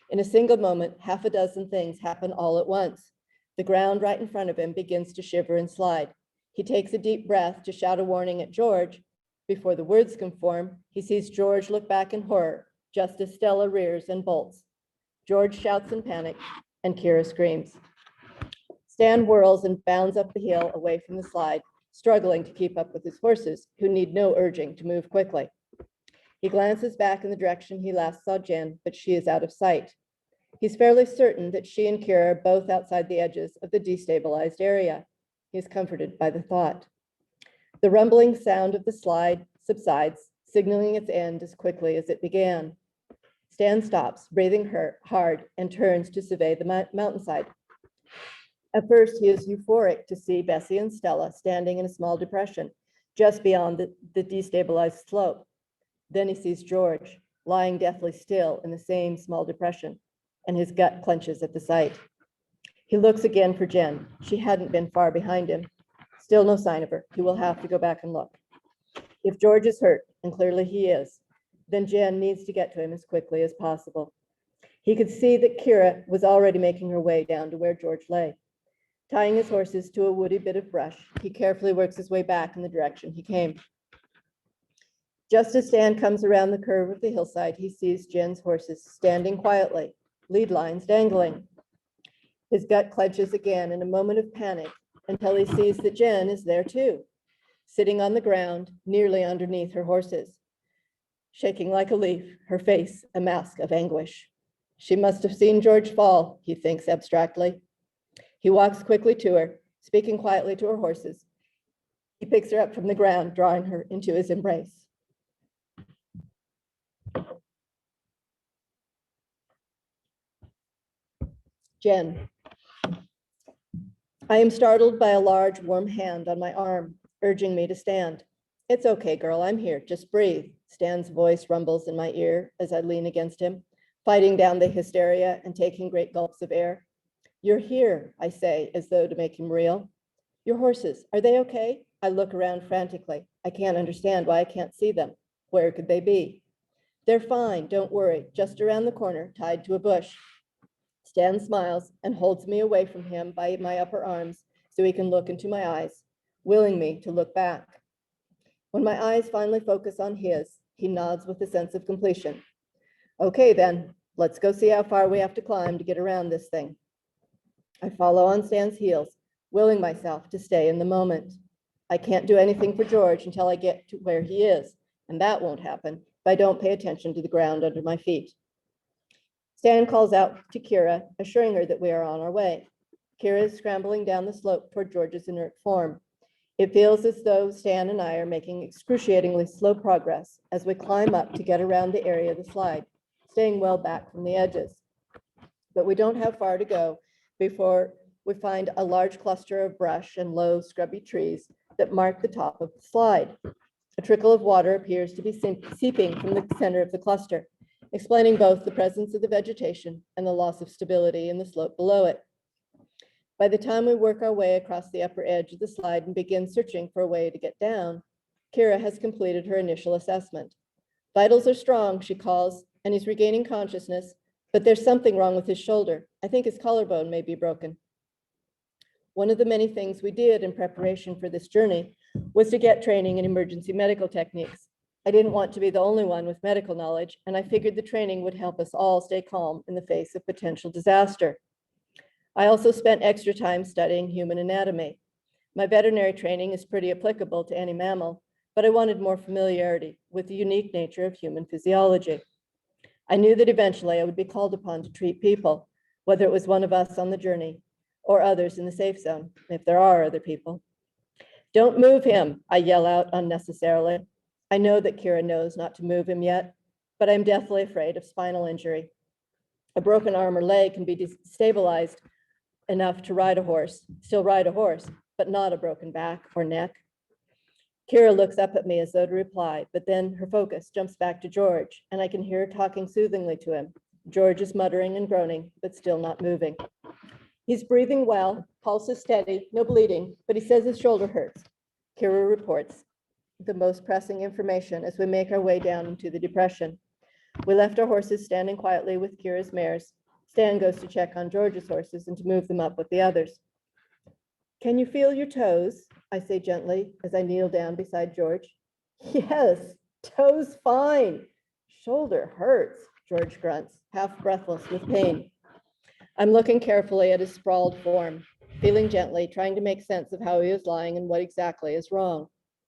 In a single moment, half a dozen things happen all at once. The ground right in front of him begins to shiver and slide. He takes a deep breath to shout a warning at George. Before the words can form, he sees George look back in horror, just as Stella rears and bolts. George shouts in panic, and Kira screams. Stan whirls and bounds up the hill away from the slide, struggling to keep up with his horses, who need no urging to move quickly. He glances back in the direction he last saw Jen, but she is out of sight. He's fairly certain that she and Kira are both outside the edges of the destabilized area. He is comforted by the thought. The rumbling sound of the slide subsides, signaling its end as quickly as it began. Stan stops, breathing hard, and turns to survey the mountainside. At first, he is euphoric to see Bessie and Stella standing in a small depression just beyond the destabilized slope. Then he sees George lying deathly still in the same small depression, and his gut clenches at the sight. He looks again for Jen. She hadn't been far behind him. Still no sign of her. He will have to go back and look. If George is hurt, and clearly he is, then Jen needs to get to him as quickly as possible. He could see that Kira was already making her way down to where George lay. Tying his horses to a woody bit of brush, he carefully works his way back in the direction he came. Just as Stan comes around the curve of the hillside, he sees Jen's horses standing quietly, lead lines dangling. His gut clenches again in a moment of panic until he sees that Jen is there too, sitting on the ground nearly underneath her horses, shaking like a leaf, her face a mask of anguish. She must have seen George fall, he thinks abstractly. He walks quickly to her, speaking quietly to her horses. He picks her up from the ground, drawing her into his embrace. Jen. I am startled by a large, warm hand on my arm, urging me to stand. It's okay, girl, I'm here, just breathe. Stan's voice rumbles in my ear as I lean against him, fighting down the hysteria and taking great gulps of air. You're here, I say, as though to make him real. Your horses, are they okay? I look around frantically. I can't understand why I can't see them. Where could they be? They're fine, don't worry, just around the corner, tied to a bush. Stan smiles and holds me away from him by my upper arms so he can look into my eyes, willing me to look back. When my eyes finally focus on his, he nods with a sense of completion. Okay, then, let's go see how far we have to climb to get around this thing. I follow on Stan's heels, willing myself to stay in the moment. I can't do anything for George until I get to where he is, and that won't happen if I don't pay attention to the ground under my feet. Stan calls out to Kira, assuring her that we are on our way. Kira is scrambling down the slope toward George's inert form. It feels as though Stan and I are making excruciatingly slow progress as we climb up to get around the area of the slide, staying well back from the edges. But we don't have far to go before we find a large cluster of brush and low, scrubby trees that mark the top of the slide. A trickle of water appears to be seeping from the center of the cluster, explaining both the presence of the vegetation and the loss of stability in the slope below it. By the time we work our way across the upper edge of the slide and begin searching for a way to get down, Kira has completed her initial assessment. Vitals are strong, she calls, and he's regaining consciousness, but there's something wrong with his shoulder. I think his collarbone may be broken. One of the many things we did in preparation for this journey was to get training in emergency medical techniques. I didn't want to be the only one with medical knowledge, and I figured the training would help us all stay calm in the face of potential disaster. I also spent extra time studying human anatomy. My veterinary training is pretty applicable to any mammal, but I wanted more familiarity with the unique nature of human physiology. I knew that eventually I would be called upon to treat people, whether it was one of us on the journey or others in the safe zone, if there are other people. Don't move him, I yell out unnecessarily. I know that Kira knows not to move him yet, but I'm deathly afraid of spinal injury. A broken arm or leg can be destabilized enough to still ride a horse, but not a broken back or neck. Kira looks up at me as though to reply, but then her focus jumps back to George, and I can hear her talking soothingly to him. George is muttering and groaning, but still not moving. He's breathing well, pulse is steady, no bleeding, but he says his shoulder hurts. Kira reports the most pressing information as we make our way down into the depression. We left our horses standing quietly with Kira's mares. Stan goes to check on George's horses and to move them up with the others. Can you feel your toes? I say gently as I kneel down beside George. Yes, toes fine. Shoulder hurts, George grunts, half breathless with pain. I'm looking carefully at his sprawled form, feeling gently, trying to make sense of how he is lying and what exactly is wrong.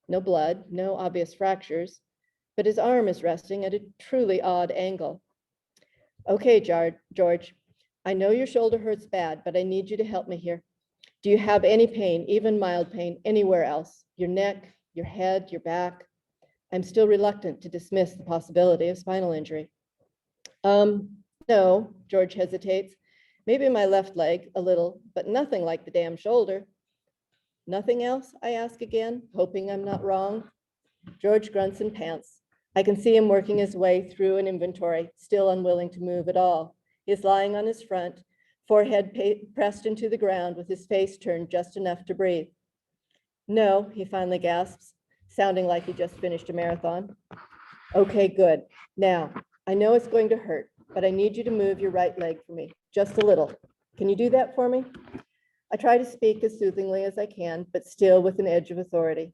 No blood, no obvious fractures, but his arm is resting at a truly odd angle. Okay, George, I know your shoulder hurts bad, but I need you to help me here. Do you have any pain, even mild pain, anywhere else? Your neck, your head, your back? I'm still reluctant to dismiss the possibility of spinal injury. No, George hesitates. Maybe my left leg a little, but nothing like the damn shoulder. Nothing else? I ask again, hoping I'm not wrong. George grunts and pants. I can see him working his way through an inventory, still unwilling to move at all. He is lying on his front, forehead pressed into the ground with his face turned just enough to breathe. No, he finally gasps, sounding like he just finished a marathon. Okay, good. Now, I know it's going to hurt, but I need you to move your right leg for me, just a little. Can you do that for me? I try to speak as soothingly as I can, but still with an edge of authority.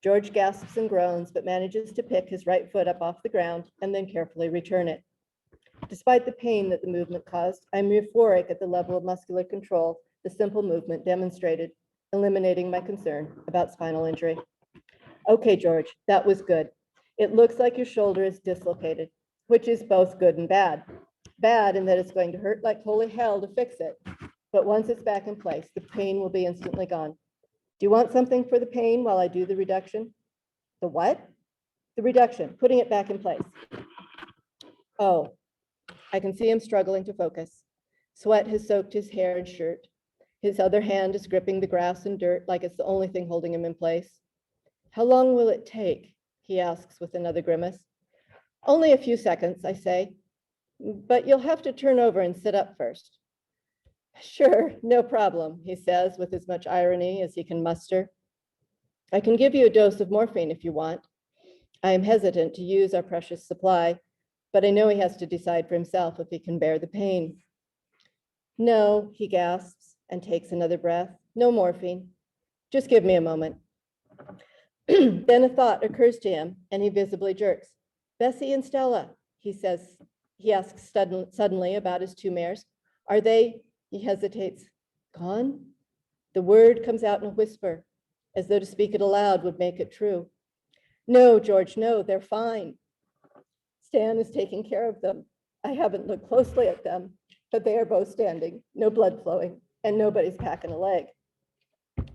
George gasps and groans, but manages to pick his right foot up off the ground and then carefully return it. Despite the pain that the movement caused, I'm euphoric at the level of muscular control the simple movement demonstrated, eliminating my concern about spinal injury. Okay, George, that was good. It looks like your shoulder is dislocated, which is both good and bad. Bad in that it's going to hurt like holy hell to fix it, but once it's back in place, the pain will be instantly gone. Do you want something for the pain while I do the reduction? The what? The reduction, putting it back in place. Oh, I can see him struggling to focus. Sweat has soaked his hair and shirt. His other hand is gripping the grass and dirt like it's the only thing holding him in place. How long will it take? He asks with another grimace. Only a few seconds, I say, but you'll have to turn over and sit up first. Sure, no problem, he says with as much irony as he can muster. I can give you a dose of morphine if you want. I am hesitant to use our precious supply, but I know he has to decide for himself if he can bear the pain. No, he gasps and takes another breath. No morphine. Just give me a moment. Then a thought occurs to him and he visibly jerks. Bessie and Stella, he says. He asks suddenly about his two mares. Are they, he hesitates, gone? The word comes out in a whisper, as though to speak it aloud would make it true. No, George, no, they're fine. Stan is taking care of them. I haven't looked closely at them, but they are both standing, no blood flowing, and nobody's packing a leg.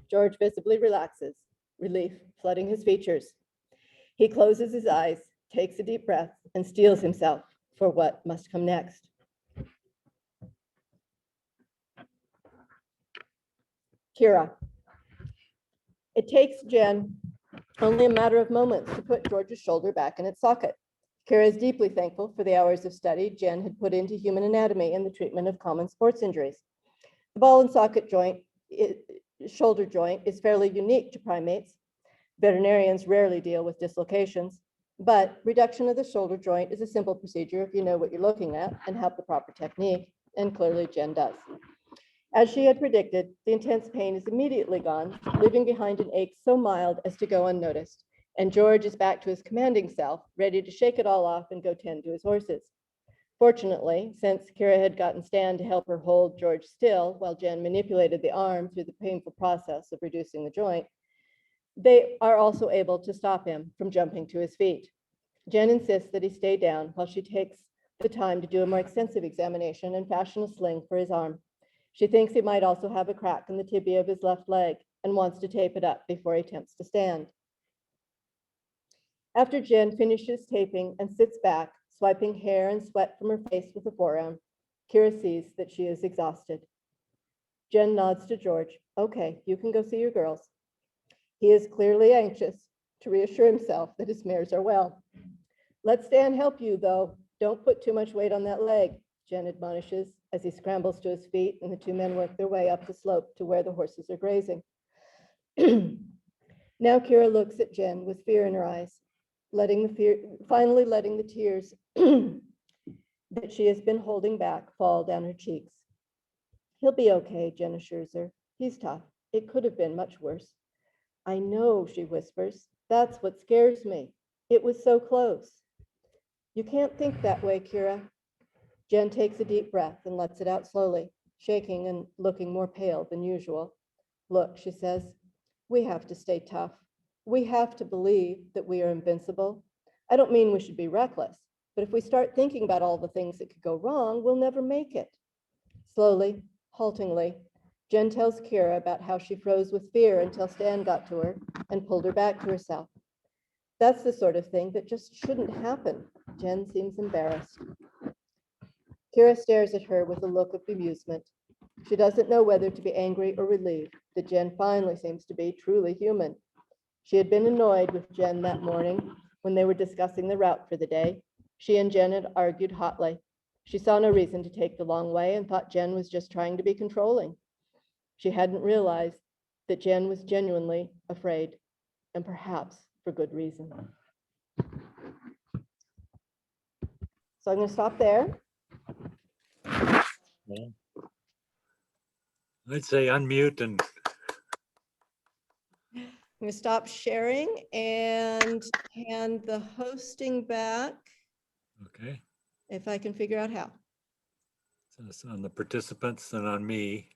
George visibly relaxes, relief flooding his features. He closes his eyes, takes a deep breath, and steels himself for what must come next. Kira. It takes Jen only a matter of moments to put George's shoulder back in its socket. Kira is deeply thankful for the hours of study Jen had put into human anatomy and the treatment of common sports injuries. The ball and socket joint, shoulder joint, is fairly unique to primates. Veterinarians rarely deal with dislocations, but reduction of the shoulder joint is a simple procedure if you know what you're looking at and have the proper technique, and clearly Jen does. As she had predicted, the intense pain is immediately gone, leaving behind an ache so mild as to go unnoticed, and George is back to his commanding self, ready to shake it all off and go tend to his horses. Fortunately, since Kira had gotten Stan to help her hold George still while Jen manipulated the arm through the painful process of reducing the joint, they are also able to stop him from jumping to his feet. Jen insists that he stay down while she takes the time to do a more extensive examination and fashion a sling for his arm. She thinks he might also have a crack in the tibia of his left leg and wants to tape it up before he attempts to stand. After Jen finishes taping and sits back, swiping hair and sweat from her face with a forearm, Kira sees that she is exhausted. Jen nods to George. Okay, you can go see your girls. He is clearly anxious to reassure himself that his mares are well. Let Stan help you, though. Don't put too much weight on that leg, Jen admonishes as he scrambles to his feet and the two men work their way up the slope to where the horses are grazing. Now Kira looks at Jen with fear in her eyes, finally letting the tears that she has been holding back fall down her cheeks. He'll be okay, Jen assures her. He's tough. It could have been much worse. I know, she whispers. That's what scares me. It was so close. You can't think that way, Kira. Jen takes a deep breath and lets it out slowly, shaking and looking more pale than usual. Look, she says, we have to stay tough. We have to believe that we are invincible. I don't mean we should be reckless, but if we start thinking about all the things that could go wrong, we'll never make it. Slowly, haltingly, Jen tells Kira about how she froze with fear until Stan got to her and pulled her back to herself. That's the sort of thing that just shouldn't happen. Jen seems embarrassed. Kira stares at her with a look of bemusement. She doesn't know whether to be angry or relieved that Jen finally seems to be truly human. She had been annoyed with Jen that morning when they were discussing the route for the day. She and Jen had argued hotly. She saw no reason to take the long way and thought Jen was just trying to be controlling. She hadn't realized that Jen was genuinely afraid, and perhaps for good reason. So I'm going to stop there. Yeah. I'd say unmute and I'm gonna stop sharing and hand the hosting back okay. if I can figure out how. So it's on the participants and on me.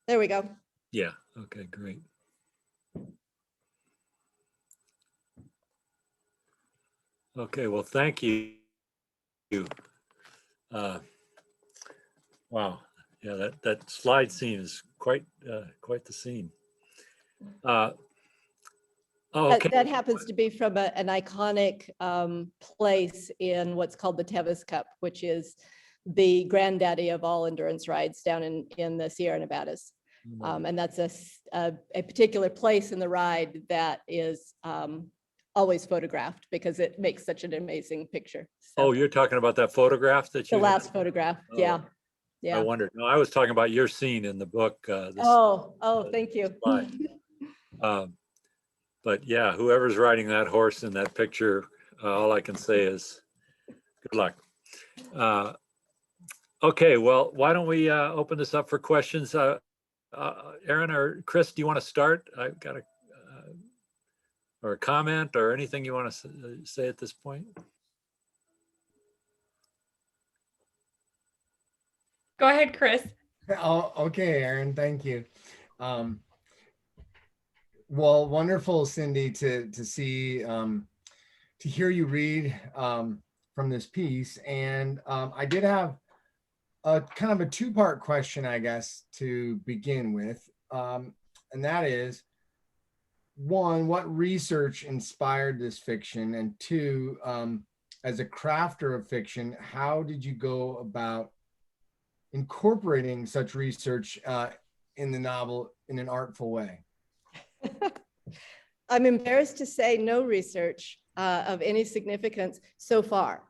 There we go. Yeah. Okay, great. Okay, well, thank you. Wow. Yeah, that slide scene is quite the scene. Oh, okay. That happens to be from an iconic place in what's called the Thesis Cup, which is the granddaddy of all endurance rides down in the Sierra Nevadas. And that's a particular place in the ride that is always photographed because it makes such an amazing picture. So Oh, you're talking about that photograph that the you last had? photograph. Oh, Yeah. I Yeah. wondered. No, I was talking about your scene in the book. Oh, thank you. Slide. But yeah, whoever's riding that horse in that picture, all I can say is good luck. Okay, well, why don't we open this up for questions? Aaron or Chris, do you want to start? I've got or a comment or anything you want to say at this point? Go ahead, Chris. Oh, okay, Aaron, thank you. Well, wonderful, Cindy, to see to hear you read from this piece. And I did have a kind of a two-part question, I guess, to begin with. And that is, one, what research inspired this fiction? And two, as a crafter of fiction, how did you go about incorporating such research in the novel in an artful way? I'm embarrassed to say no research of any significance so far.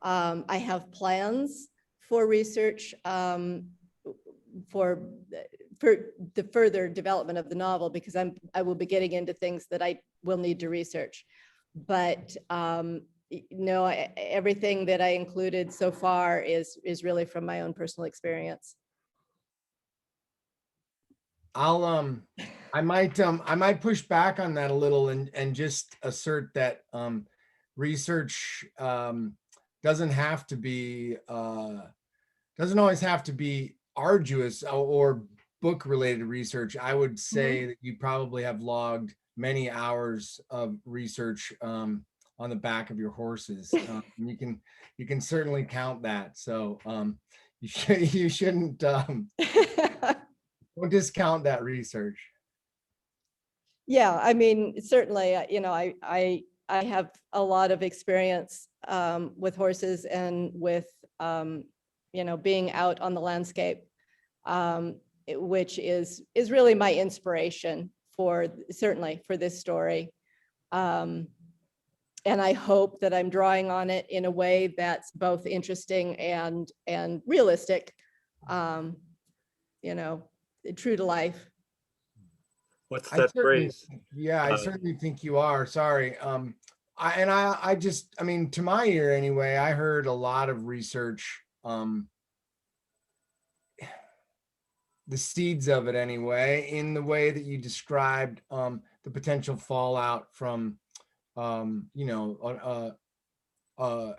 I have plans for research for the further development of the novel because I will be getting into things that I will need to research. But no, everything that I included so far is really from my own personal experience. I might push back on that a little and just assert that research doesn't have to be doesn't always have to be arduous or book related research. I would say that you probably have logged many hours of research on the back of your horses. You can certainly count that. So you shouldn't don't discount that research. Yeah, I mean, certainly, you know, I have a lot of experience with horses and with, you know, being out on the landscape, which is really my inspiration for certainly for this story. And I hope that I'm drawing on it in a way that's both interesting and realistic, you know, true to life. What's I that certainly, phrase? yeah, I certainly think you are. Sorry. I mean, to my ear anyway, I heard a lot of research, the seeds of it anyway, in the way that you described the potential fallout from, you know,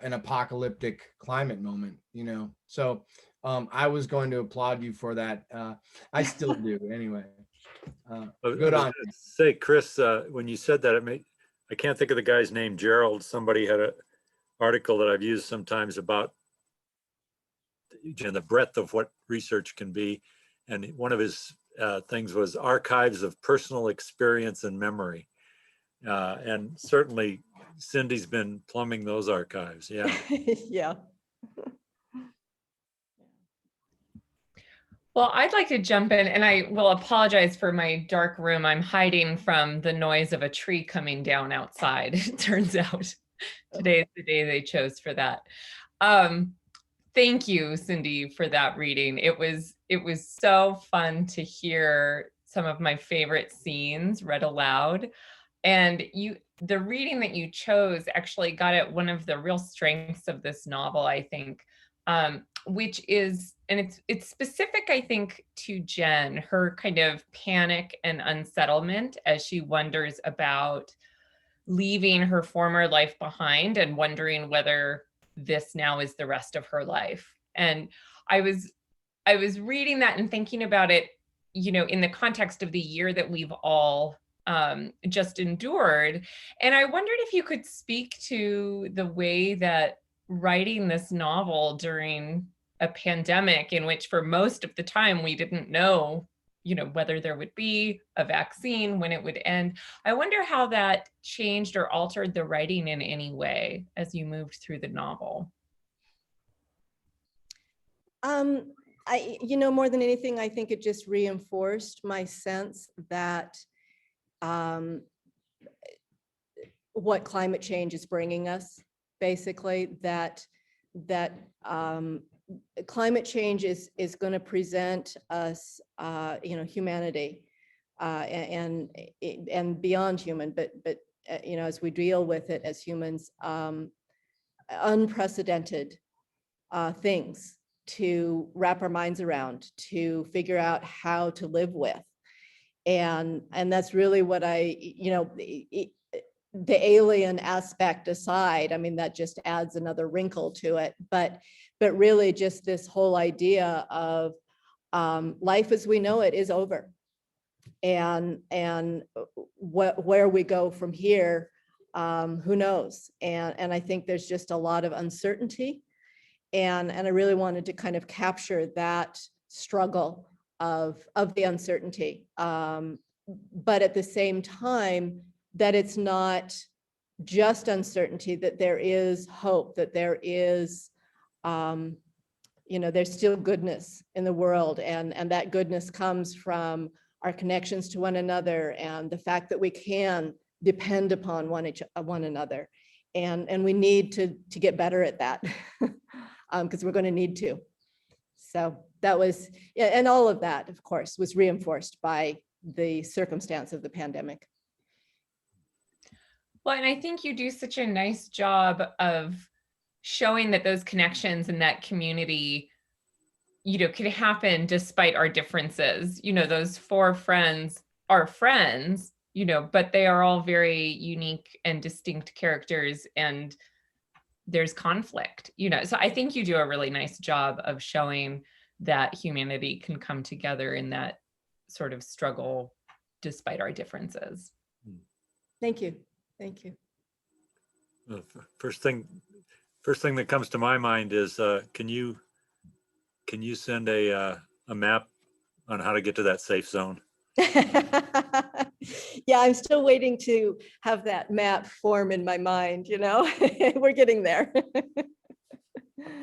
an apocalyptic climate moment, you know. So I was going to applaud you for that. I still do anyway. Good on you. Say, Chris, when you said that, I can't think of the guy's name, Gerald. Somebody had an article that I've used sometimes about the breadth of what research can be. And one of his things was archives of personal experience and memory. And certainly Cindy's been plumbing those archives. Yeah. Yeah. Well, I'd like to jump in, and I will apologize for my dark room. I'm hiding from the noise of a tree coming down outside. It turns out today is the day they chose for that. Thank you, Cindy, for that reading. It was so fun to hear some of my favorite scenes read aloud. And the reading that you chose actually got at one of the real strengths of this novel, I think. which is, and it's specific, I think, to Jen, her kind of panic and unsettlement as she wonders about leaving her former life behind and wondering whether this now is the rest of her life. And I was reading that and thinking about it, you know, in the context of the year that we've all just endured. And I wondered if you could speak to the way that writing this novel during a pandemic in which for most of the time we didn't know, you know, whether there would be a vaccine, when it would end. I wonder how that changed or altered the writing in any way as you moved through the novel. You know, more than anything, I think it just reinforced my sense that what climate change is bringing us, basically, that climate change is going to present us, you know, humanity and beyond human, but you know, as we deal with it as humans, unprecedented things to wrap our minds around, to figure out how to live with. And that's really what you know, the alien aspect aside, I mean, that just adds another wrinkle to it. But really just this whole idea of life as we know it is over. And where we go from here, who knows? And I think there's just a lot of uncertainty. And I really wanted to kind of capture that struggle of the uncertainty. But at the same time, that it's not just uncertainty, that there is hope, that there is, you know, there's still goodness in the world. And that goodness comes from our connections to one another and the fact that we can depend upon one another. And we need to get better at that because we're going to need to. So that was, yeah, and all of that, of course, was reinforced by the circumstance of the pandemic. Well, and I think you do such a nice job of showing that those connections and that community, you know, can happen despite our differences. You know, those four friends are friends, you know, but they are all very unique and distinct characters, and there's conflict, you know. So I think you do a really nice job of showing that humanity can come together in that sort of struggle despite our differences. Thank you. Thank you. The first thing that comes to my mind is, can you send a map on how to get to that safe zone? Yeah, I'm still waiting to have that map form in my mind, you know. We're getting there.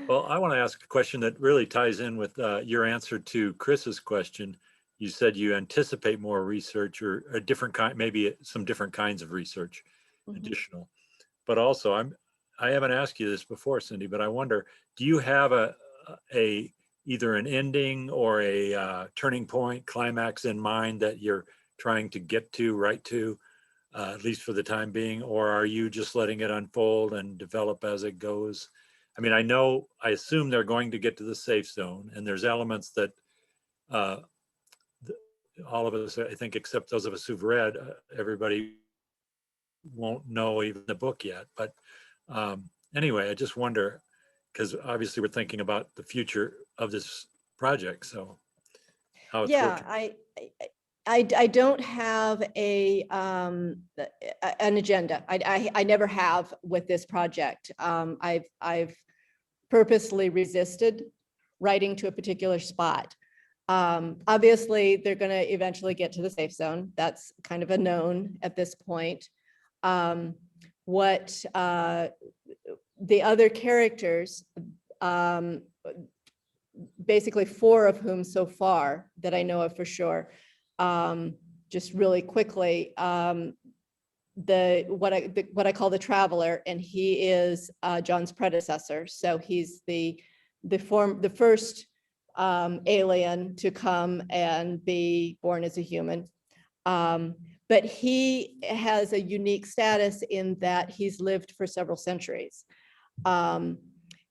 Well, I want to ask a question that really ties in with your answer to Chris's question. You said you anticipate more research or a different kind, maybe some different kinds of research, additional. But also, I haven't asked you this before, Cindy, but I wonder, do you have either an ending or a turning point, climax in mind that you're trying to get to, right to, at least for the time being, or are you just letting it unfold and develop as it goes? I mean, I assume they're going to get to the safe zone, and there's elements that all of us, I think, except those of us who've read, everybody won't know even the book yet. But anyway, I just wonder, because obviously we're thinking about the future of this project. So how it's working. I don't have an agenda. I never have with this project. I've purposely resisted writing to a particular spot. Obviously, they're going to eventually get to the safe zone. That's kind of a known at this point. What the other characters, basically four of whom so far that I know of for sure, just really quickly, what I call the traveler, and he is John's predecessor. So he's the first alien to come and be born as a human. But he has a unique status in that he's lived for several centuries.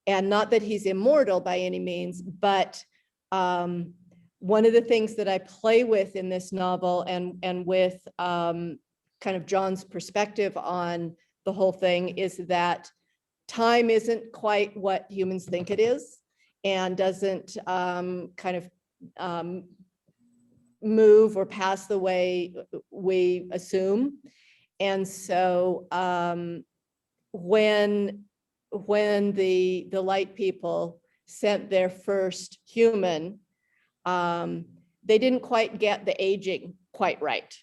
And not that he's immortal by any means, but one of the things that I play with in this novel and with kind of John's perspective on the whole thing is that time isn't quite what humans think it is and doesn't kind of move or pass the way we assume. And so when the light people sent their first human, they didn't quite get the aging quite right.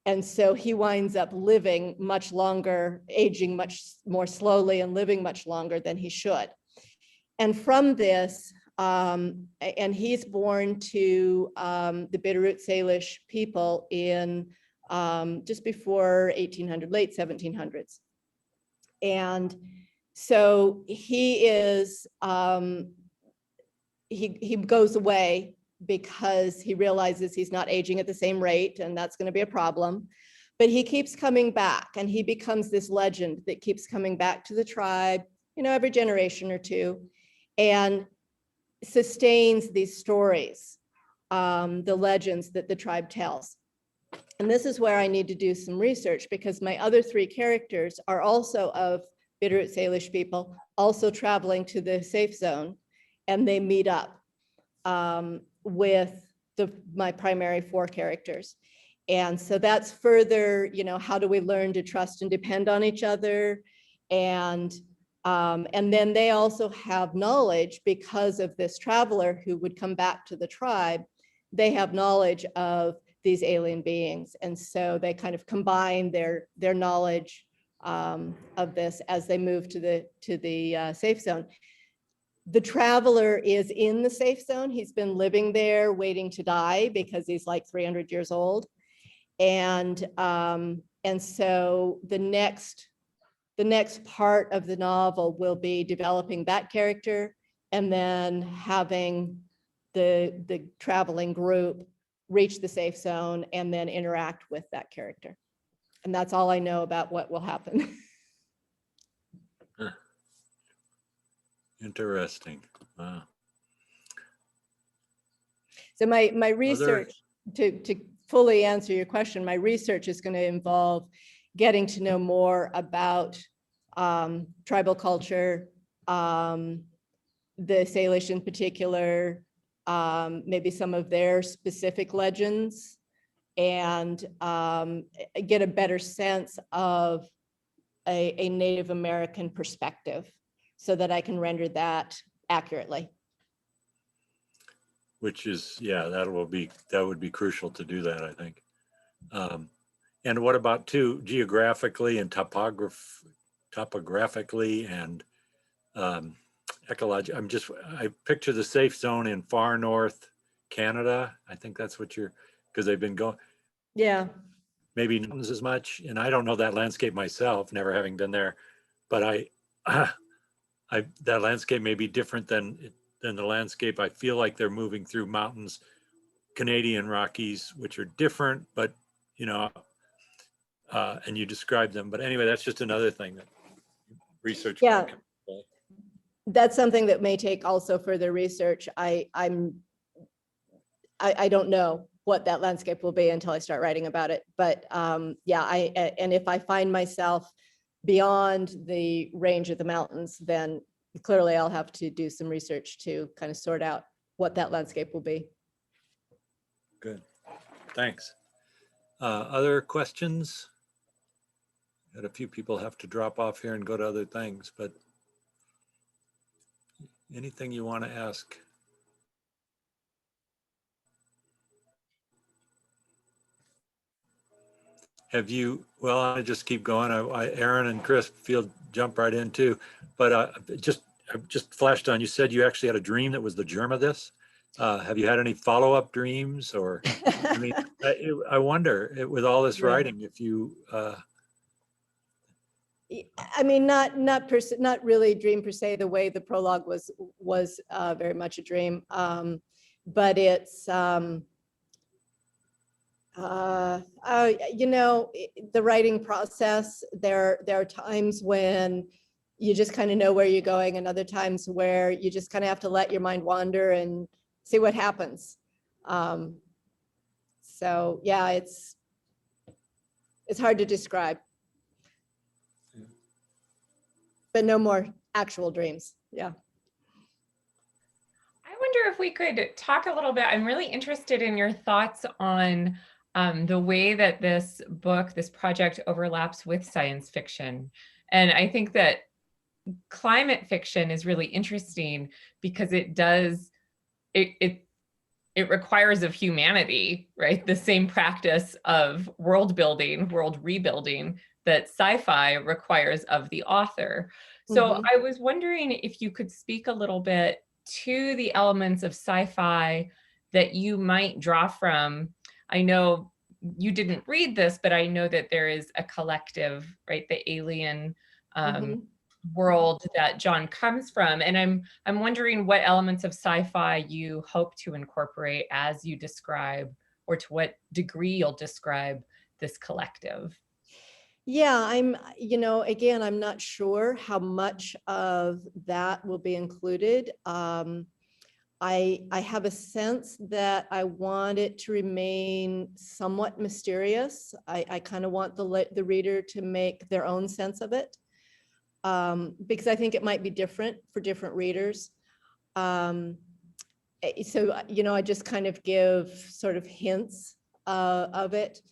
And so he winds up living much longer, aging much more slowly and living much longer than he should. And from this, and he's born to the Bitterroot Salish people in just before 1800, late 1700s. And so he is, he goes away because he realizes he's not aging at the same rate, and that's going to be a problem. But he keeps coming back, and he becomes this legend that keeps coming back to the tribe, you know, every generation or two, and sustains these stories, the legends that the tribe tells. And this is where I need to do some research, because my other three characters are also of Bitterroot Salish people, also traveling to the safe zone, and they meet up with my primary four characters. And so that's further, you know, how do we learn to trust and depend on each other? And then they also have knowledge because of this traveler who would come back to the tribe. They have knowledge of these alien beings. And so they kind of combine their knowledge of this as they move to the safe zone. The traveler is in the safe zone. He's been living there waiting to die because he's like 300 years old. And so the next part of the novel will be developing that character and then having the traveling group reach the safe zone and then interact with that character. And that's all I know about what will happen. Interesting. Wow. So my research, to fully answer your question, my research is going to involve getting to know more about tribal culture, the Salish in particular, maybe some of their specific legends, and get a better sense of a Native American perspective so that I can render that accurately. Which is, yeah, that would be crucial to do that, I think. And what about too, geographically and topographically and ecology? I picture the safe zone in far north Canada. I think that's what because they've been going. Yeah. Maybe not as much, and I don't know that landscape myself, never having been there, but that landscape may be different than the landscape. I feel like they're moving through mountains, Canadian Rockies, which are different, but you know, and you describe them. But anyway, that's just another thing that research. Yeah, that's something that may take also further research. I don't know what that landscape will be until I start writing about it. But yeah, and if I find myself beyond the range of the mountains, then clearly I'll have to do some research to kind of sort out what that landscape will be. Good, thanks. Other questions? Had a few people have to drop off here and go to other things, but anything you want to ask? Have you, well, I just keep going. Aaron and Chris jump right in too, but I just flashed on, you said you actually had a dream that was the germ of this. Have you had any follow-up dreams, or, I mean, I wonder with all this writing, if you, I mean, not really a dream per se, the way the prologue was very much a dream. But it's, you know, the writing process, there are times when you just kind of know where you're going, and other times where you just kind of have to let your mind wander and see what happens. So yeah, it's hard to describe. But no more actual dreams. Yeah. I wonder if we could talk a little bit. I'm really interested in your thoughts on the way that this book, this project overlaps with science fiction. And I think that climate fiction is really interesting because it requires of humanity, right? The same practice of world building, world rebuilding that sci-fi requires of the author. So I was wondering if you could speak a little bit to the elements of sci-fi that you might draw from. I know you didn't read this, but I know that there is a collective, right? The alien world that John comes from. And I'm wondering what elements of sci-fi you hope to incorporate as you describe, or to what degree you'll describe this collective. Yeah, again, I'm not sure how much of that will be included. I have a sense that I want it to remain somewhat mysterious. I kind of want the reader to make their own sense of it, because I think it might be different for different readers. So, I just kind of give sort of hints of it.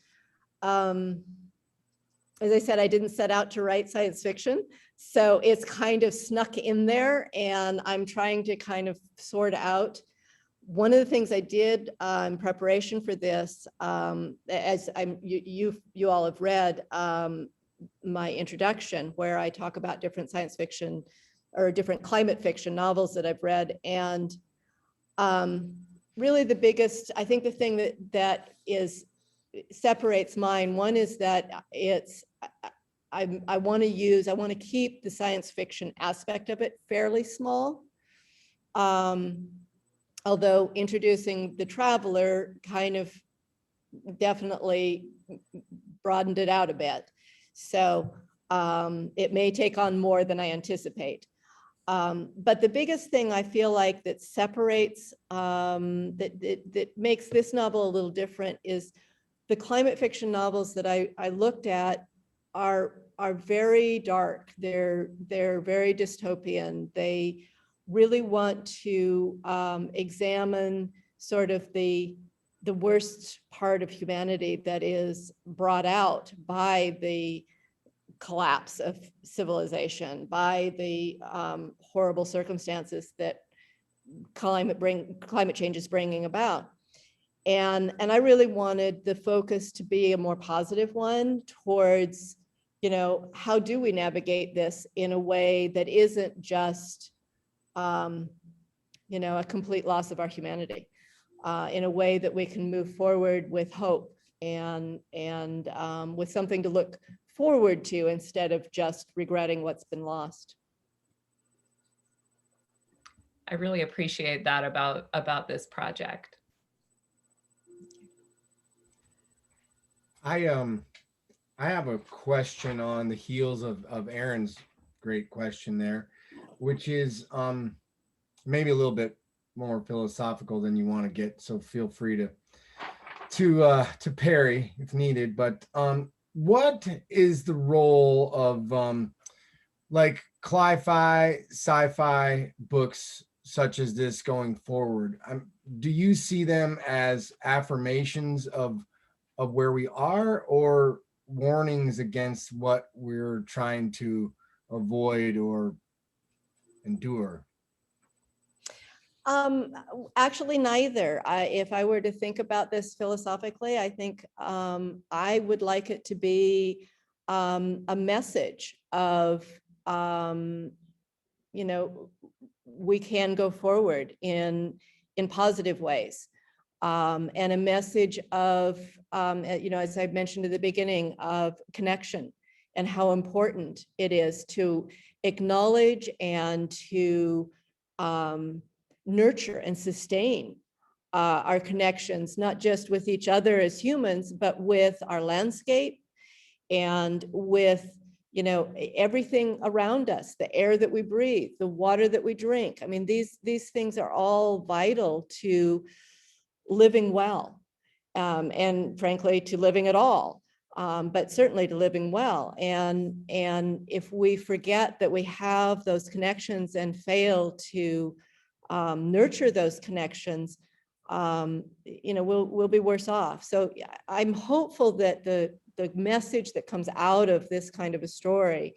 As I said, I didn't set out to write science fiction, so it's kind of snuck in there, and I'm trying to kind of sort out. One of the things I did in preparation for this, as you all have read my introduction, where I talk about different science fiction or different climate fiction novels that I've read, and really the biggest, I think the thing that separates mine, one is that I want to keep the science fiction aspect of it fairly small. Although introducing the traveler kind of definitely broadened it out a bit. So it may take on more than I anticipate. But the biggest thing I feel like that separates, that makes this novel a little different is the climate fiction novels that I looked at are very dark. They're very dystopian. They really want to examine sort of the worst part of humanity that is brought out by the collapse of civilization, by the horrible circumstances that climate change is bringing about. And I really wanted the focus to be a more positive one towards, how do we navigate this in a way that isn't just, a complete loss of our humanity, in a way that we can move forward with hope and with something to look forward to instead of just regretting what's been lost. I really appreciate that about this project. I have a question on the heels of Aaron's great question there, which is maybe a little bit more philosophical than you want to get. So feel free to parry if needed. But what is the role of like sci-fi books such as this going forward? Do you see them as affirmations of where we are, or warnings against what we're trying to avoid or endure? Actually, neither. If I were to think about this philosophically, I think I would like it to be a message of, we can go forward in positive ways, and a message of, as I mentioned at the beginning, of connection and how important it is to acknowledge and to nurture and sustain our connections, not just with each other as humans, but with our landscape and with, you know, everything around us, the air that we breathe, the water that we drink. I mean, these things are all vital to living well, and frankly, to living at all, but certainly to living well. And if we forget that we have those connections and fail to nurture those connections, you know, we'll be worse off. So I'm hopeful that the message that comes out of this kind of a story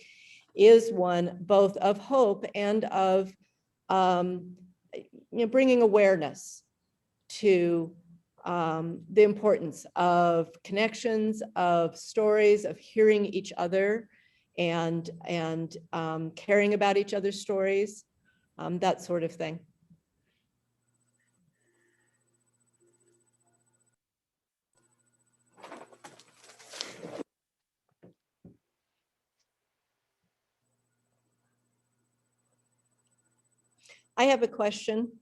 is one both of hope and of you know, bringing awareness to the importance of connections, of stories, of hearing each other, and caring about each other's stories, that sort of thing. I have a question.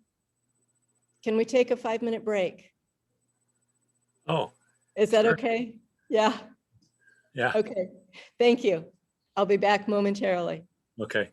Can we take a 5-minute break? Oh, Is that sure. okay? Yeah. Yeah. Okay. Thank you. I'll be back momentarily. Okay.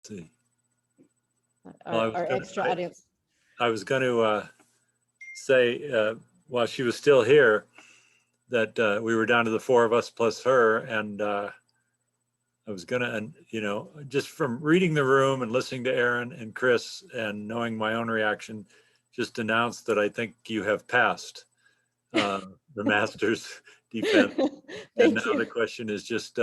see. Well, I was our gonna- extra I- audience. I was going to say, while she was still here, that we were down to the four of us plus her, and I was going to, you know, just from reading the room and listening to Aaron and Chris and knowing my own reaction, just announce that I think you have passed the master's defense. And Thank now the you. question is just,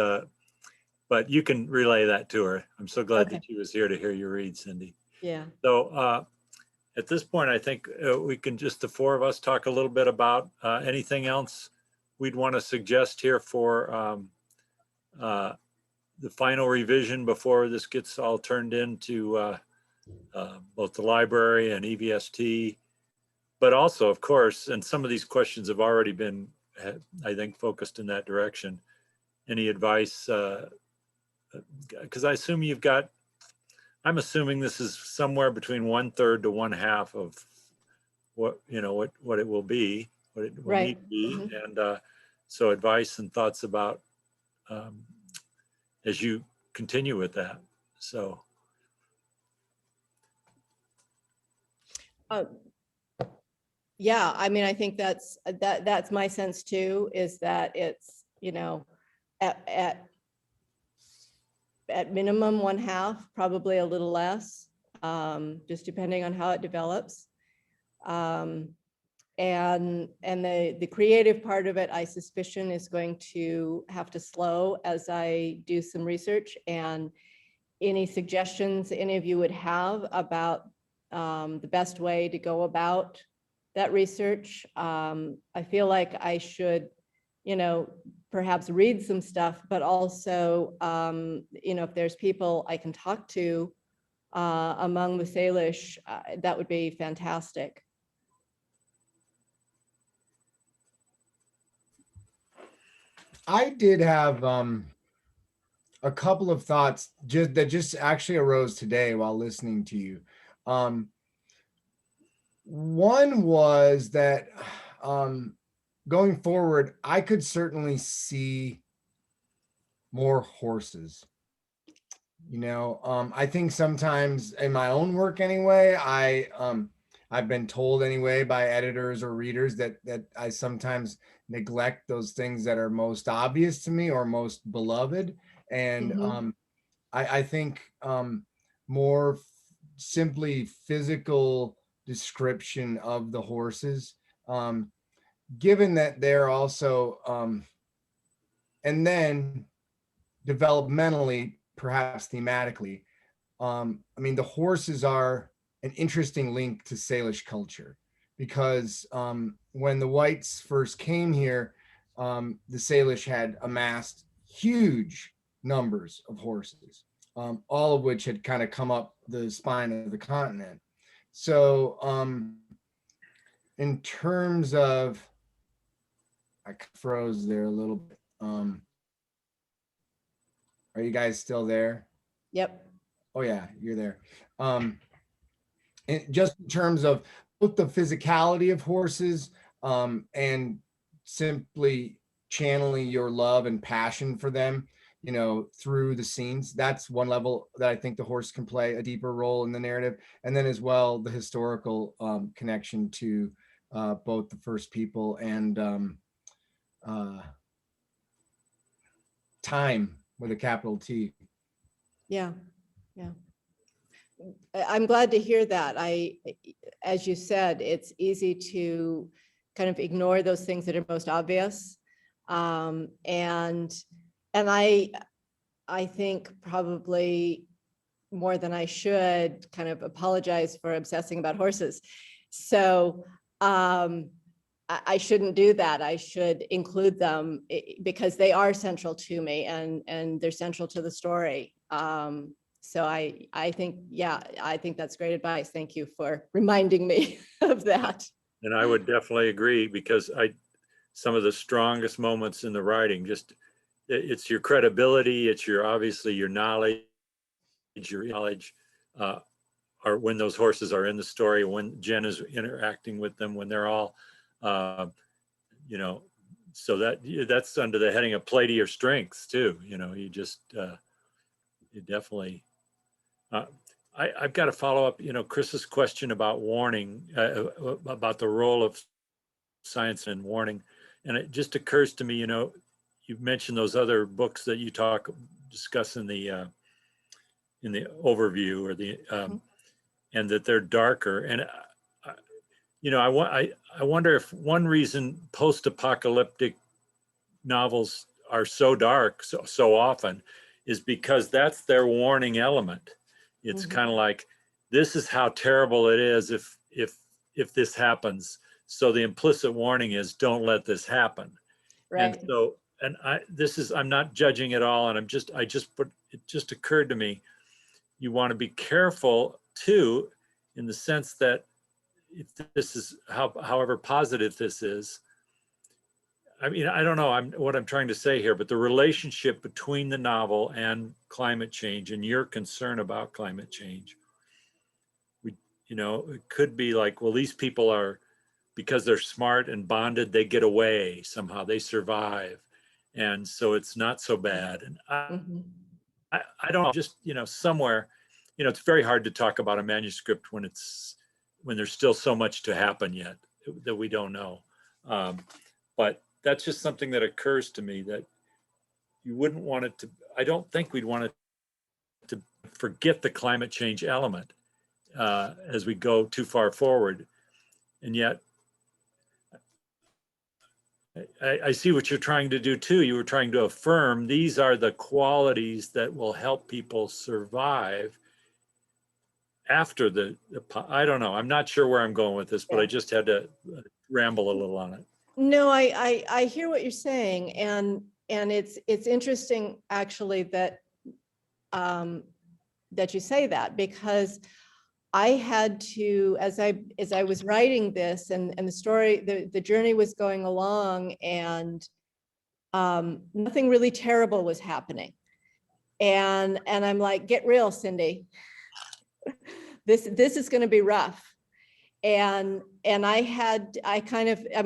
but you can relay that to her. I'm so glad Okay. that she was here to hear you read, Cindy. Yeah. So at this point, I think we can just, the four of us, talk a little bit about anything else we'd want to suggest here for the final revision before this gets all turned into both the library and EVST. But also, of course, and some of these questions have already been, I think, focused in that direction. Any advice? Because I assume you've got, I'm assuming this is somewhere between 1/3 to 1/2 of what, you know, what it will be, what it will Right. need to be. Mhm. And so advice and thoughts about as you continue with that. So. Yeah, I mean, I think that's my sense too, is that it's, you know, at minimum 1/2, probably a little less, just depending on how it develops. And the creative part of it, I suspicion, is going to have to slow as I do some research. And any suggestions any of you would have about the best way to go about that research, I feel like I should, you know, perhaps read some stuff, but also, you know, if there's people I can talk to among the Salish, that would be fantastic. I did have a couple of thoughts that just actually arose today while listening to you. One was that going forward, I could certainly see more horses. You know, I think sometimes in my own work anyway, I've been told anyway by editors or readers that I sometimes neglect those things that are most obvious to me or most beloved. And Mhm. I think more simply physical description of the horses, given that they're also, and then developmentally, perhaps thematically, I mean, the horses are an interesting link to Salish culture because when the whites first came here, the Salish had amassed huge numbers of horses, all of which had kind of come up the spine of the continent. So in terms of, I froze there a little bit. Are you guys still there? Yep. Oh yeah, you're there. Just in terms of both the physicality of horses and simply channeling your love and passion for them, you know, through the scenes. That's one level that I think the horse can play a deeper role in the narrative. And then as well, the historical connection to both the first people and time with a capital T. Yeah. Yeah. I'm glad to hear that. As you said, it's easy to kind of ignore those things that are most obvious. And I think probably more than I should kind of apologize for obsessing about horses. So I shouldn't do that. I should include them because they are central to me and they're central to the story. So I think, yeah, I think that's great advice. Thank you for reminding me of that. And I would definitely agree because some of the strongest moments in the writing, just it's your credibility, it's your, obviously your knowledge, are when those horses are in the story, when Jen is interacting with them, when they're all, you know, so that's under the heading of play to your strengths too. You know, you just, you definitely I've got to follow up, Chris's question about warning, about the role of science and warning. And it just occurs to me, you've mentioned those other books that you discuss in the overview, or and that they're darker. And I wonder if one reason post-apocalyptic novels are so dark so often is because that's their warning element. It's kind of like, this is how terrible it is if this happens. So the implicit warning is, don't let this happen. Right. And so, I'm not judging at all. And it just occurred to me, you want to be careful too, in the sense that if this is however positive this is, I mean, I don't know what I'm trying to say here, but the relationship between the novel and climate change, and your concern about climate change, it could be like, well, these people are, because they're smart and bonded, they get away somehow, they survive. And so it's not so bad. And I don't know, just, somewhere, it's very hard to talk about a manuscript when there's still so much to happen yet that we don't know. But that's just something that occurs to me, that you wouldn't want it to, I don't think we'd want it to forget the climate change element as we go too far forward. And yet, I see what you're trying to do too. You were trying to affirm these are the qualities that will help people survive after I don't know. I'm not sure where I'm going with this, but I just had to ramble a little on it. No, I hear what you're saying, and it's interesting actually that that you say that, because I had to, as I was writing this, and the story, the journey was going along, and nothing really terrible was happening, and I'm like, get real, Cindy. This is going to be rough. And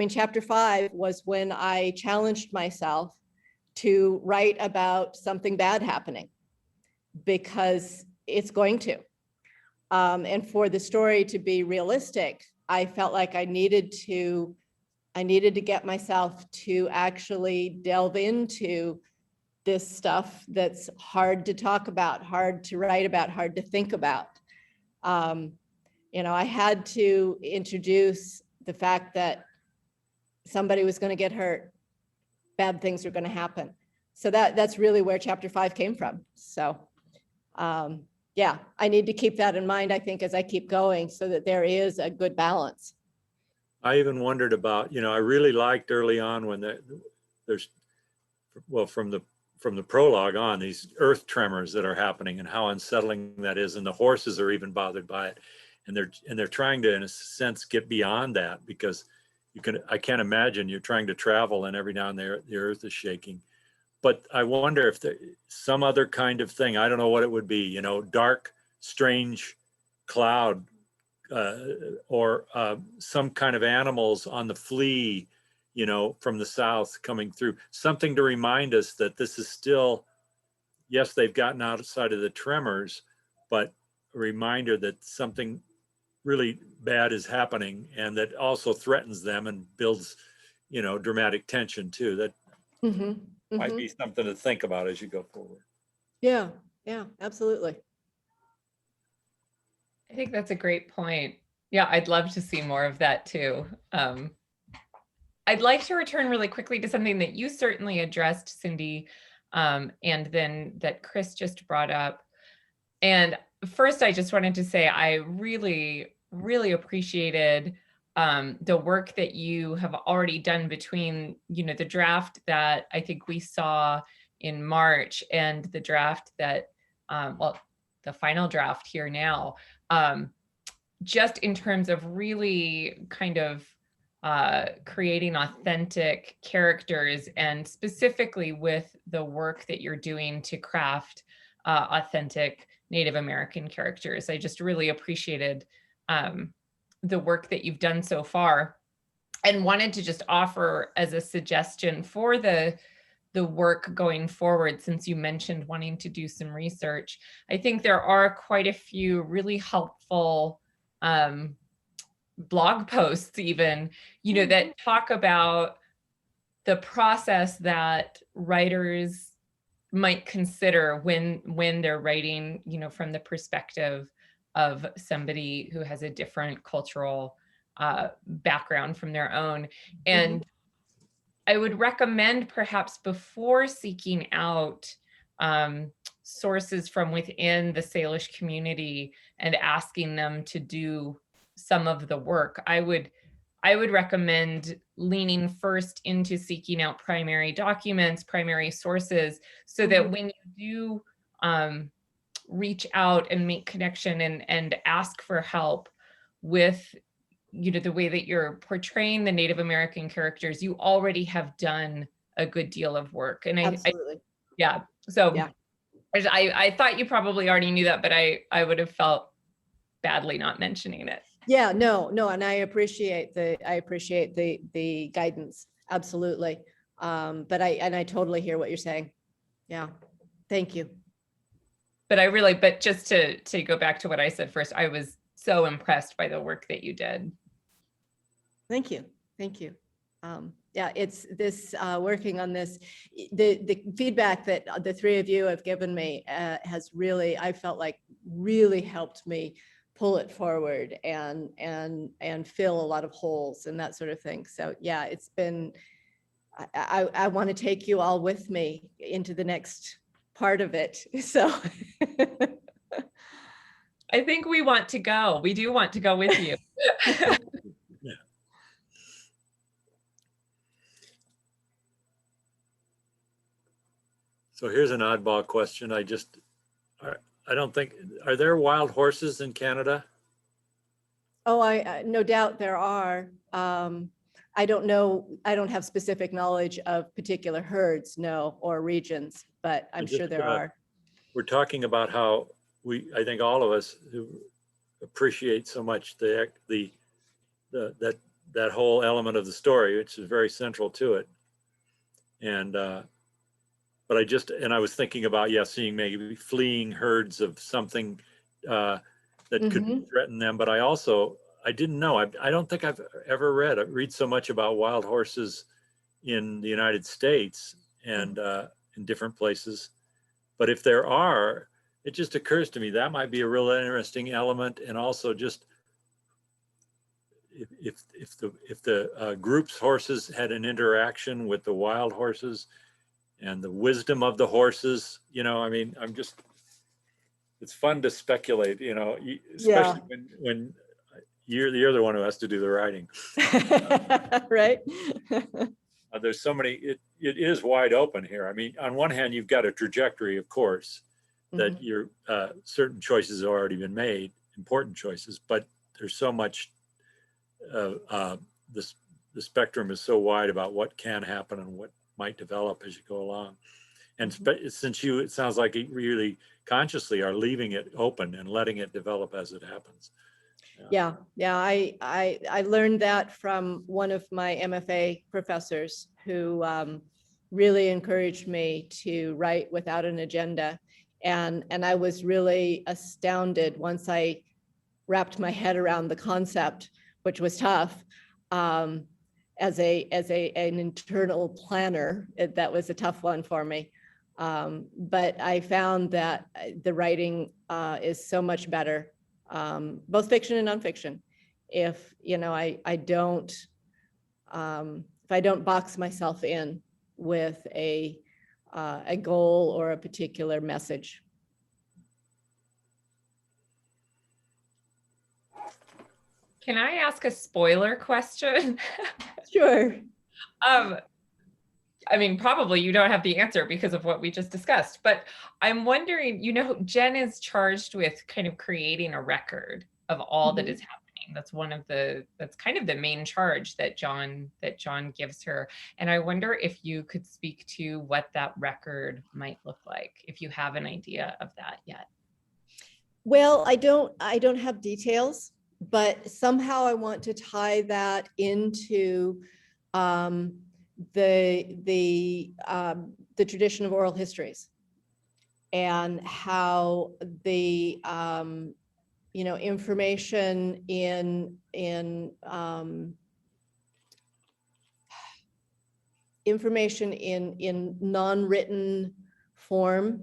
chapter 5 was when I challenged myself to write about something bad happening, because it's going to. And for the story to be realistic, I felt like I needed to get myself to actually delve into this stuff that's hard to talk about, hard to write about, hard to think about. I had to introduce the fact that somebody was going to get hurt, bad things are going to happen. So that's really where chapter 5 came from. So yeah, I need to keep that in mind, I think, as I keep going, so that there is a good balance. I even wondered about, I really liked early on when from the prologue on, these earth tremors that are happening and how unsettling that is. And the horses are even bothered by it. And they're trying to, in a sense, get beyond that, because I can't imagine you're trying to travel and every now and then the earth is shaking. But I wonder if there's some other kind of thing, I don't know what it would be, dark, strange cloud, or some kind of animals on the flee, from the south coming through, something to remind us that this is still, yes, they've gotten outside of the tremors, but a reminder that something really bad is happening, and that also threatens them and builds, dramatic tension too. That might be something to think about as you go forward. Yeah, absolutely. I think that's a great point. Yeah, I'd love to see more of that too. I'd like to return really quickly to something that you certainly addressed, Cindy, and then that Chris just brought up. And first, I just wanted to say I really, really appreciated the work that you have already done between, the draft that I think we saw in March and the draft that, the final draft here now, just in terms of really kind of creating authentic characters, and specifically with the work that you're doing to craft authentic Native American characters. I just really appreciated the work that you've done so far, and wanted to just offer as a suggestion for the the work going forward, since you mentioned wanting to do some research. I think there are quite a few really helpful blog posts even, that talk about the process that writers might consider when they're writing, from the perspective of somebody who has a different cultural background from their own. And I would recommend, perhaps before seeking out sources from within the Salish community and asking them to do some of the work, I would recommend leaning first into seeking out primary documents, primary sources, so that when you do reach out and make connection and ask for help with the way that you're portraying the Native American characters, you already have done a good deal of work. And Absolutely. So Yeah. I thought you probably already knew that, but I would have felt badly not mentioning it. Yeah, no, and I appreciate the guidance. Absolutely. But I totally hear what you're saying. Yeah. Thank you. But just to go back to what I said first, I was so impressed by the work that you did. Thank you. Yeah, it's this working on this. The feedback that the three of you have given me has really, I felt like, really helped me pull it forward and fill a lot of holes and that sort of thing. So yeah, it's been. I want to take you all with me into the next part of it. So. I think we want to go. We do want to go with you. Yeah. So here's an oddball question. I don't think, are there wild horses in Canada? Oh, I no doubt there are. I don't know. I don't have specific knowledge of particular herds, no, or regions, but I'm sure there are. We're talking about how I think all of us who appreciate so much that whole element of the story, which is very central to it. And but I was thinking about, seeing maybe fleeing herds of something that could threaten them. But I didn't know. I don't think I've ever read so much about wild horses in the United States and in different places. But if there are, it just occurs to me that might be a real interesting element. And also just if the group's horses had an interaction with the wild horses and the wisdom of the horses, it's fun to speculate, especially when you're the one who has to do the writing. Right. There's so many, it is wide open here. On one hand, you've got a trajectory, of course, that your certain choices have already been made, important choices, but there's so much, the spectrum is so wide about what can happen and what might develop as you go along. And since it sounds like you really consciously are leaving it open and letting it develop as it happens. Yeah. I learned that from one of my MFA professors who really encouraged me to write without an agenda. And I was really astounded once I wrapped my head around the concept, which was tough. As an internal planner, that was a tough one for me. But I found that the writing is so much better, both fiction and nonfiction. If I don't, if I don't box myself in with a goal or a particular message. Can I ask a spoiler question? Sure. Probably you don't have the answer because of what we just discussed, but I'm wondering, Jen is charged with kind of creating a record of all that is happening. That's kind of the main charge that John gives her. And I wonder if you could speak to what that record might look like, if you have an idea of that yet. Well, I don't have details, but somehow I want to tie that into the tradition of oral histories and how the information in non-written form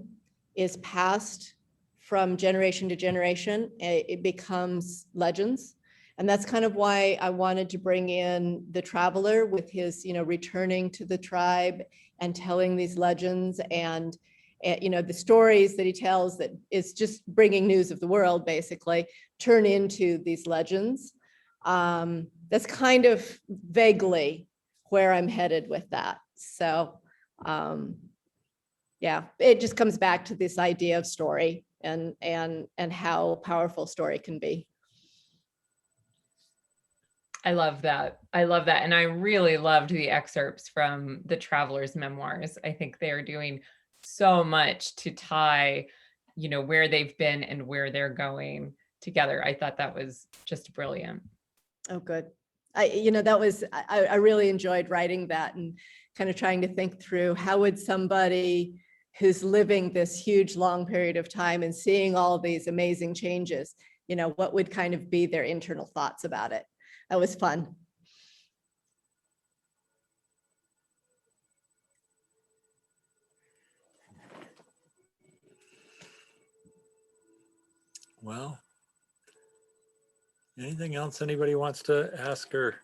is passed from generation to generation. It becomes legends. And that's kind of why I wanted to bring in the traveler with his, returning to the tribe and telling these legends and the stories that he tells that is just bringing news of the world, basically, turn into these legends. That's kind of vaguely where I'm headed with that. So yeah, it just comes back to this idea of story and how powerful story can be. I love that. I love that. And I really loved the excerpts from the traveler's memoirs. I think they are doing so much to tie, where they've been and where they're going together. I thought that was just brilliant. Oh, good. I really enjoyed writing that and kind of trying to think through how would somebody who's living this huge, long period of time and seeing all these amazing changes, what would kind of be their internal thoughts about it? That was fun. Well, anything else anybody wants to ask or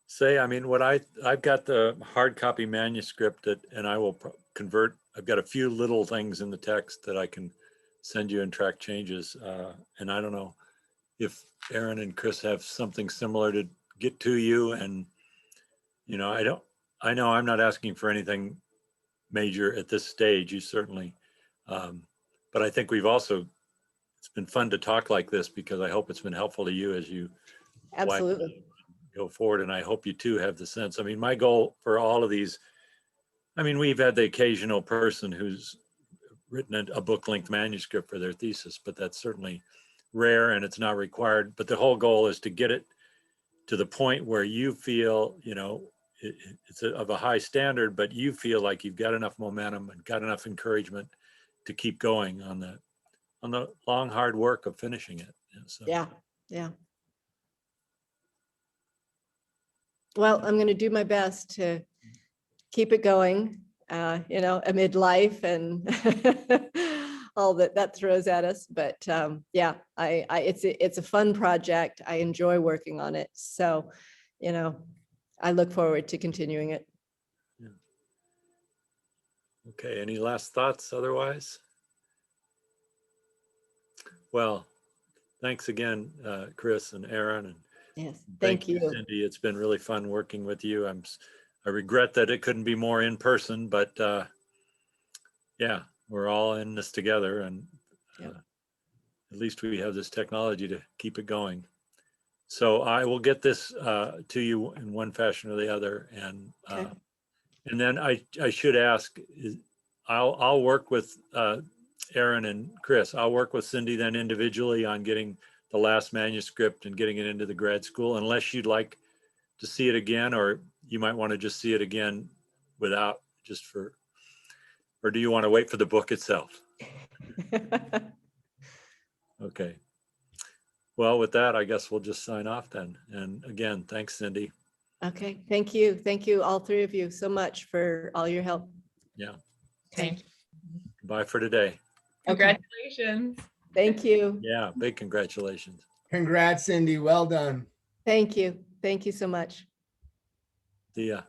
say? I mean, I've got the hard copy manuscript and I will convert. I've got a few little things in the text that I can send you and track changes. And I don't know if Aaron and Chris have something similar to get to you. And, I know I'm not asking for anything major at this stage. You certainly, but I think it's been fun to talk like this because I hope it's been helpful to you as you Absolutely. go forward. And I hope you too have the sense. I mean, my goal for all of these, we've had the occasional person who's written a book-length manuscript for their thesis, but that's certainly rare and it's not required. But the whole goal is to get it to the point where you feel, it's of a high standard, but you feel like you've got enough momentum and got enough encouragement to keep going on the long, hard work of finishing it. So. Yeah. Well, I'm going to do my best to keep it going, amid life and all that throws at us. But yeah, it's a fun project. I enjoy working on it. So, I look forward to continuing it. Yeah. Okay. Any last thoughts otherwise? Well, thanks again, Chris and Aaron. And yes, thank you, Cindy. It's been really fun working with you. I regret that it couldn't be more in person, but yeah, we're all in this together, and at least we have this technology to keep it going. So I will get this to you in one fashion or the other, and okay. And then I should ask, I'll work with Aaron and Chris. I'll work with Cindy then individually on getting the last manuscript and getting it into the grad school, unless you'd like to see it again, or you might want to just see it again without or do you want to wait for the book itself? Okay. Well, with that, I guess we'll just sign off then. And again, thanks, Cindy. Okay, thank you. Thank you, all three of you, so much for all your help. Yeah. Thank you. Bye for today. Congratulations. Thank you. Yeah, big congratulations. Congrats, Cindy. Well done. Thank you. Thank you so much. See ya.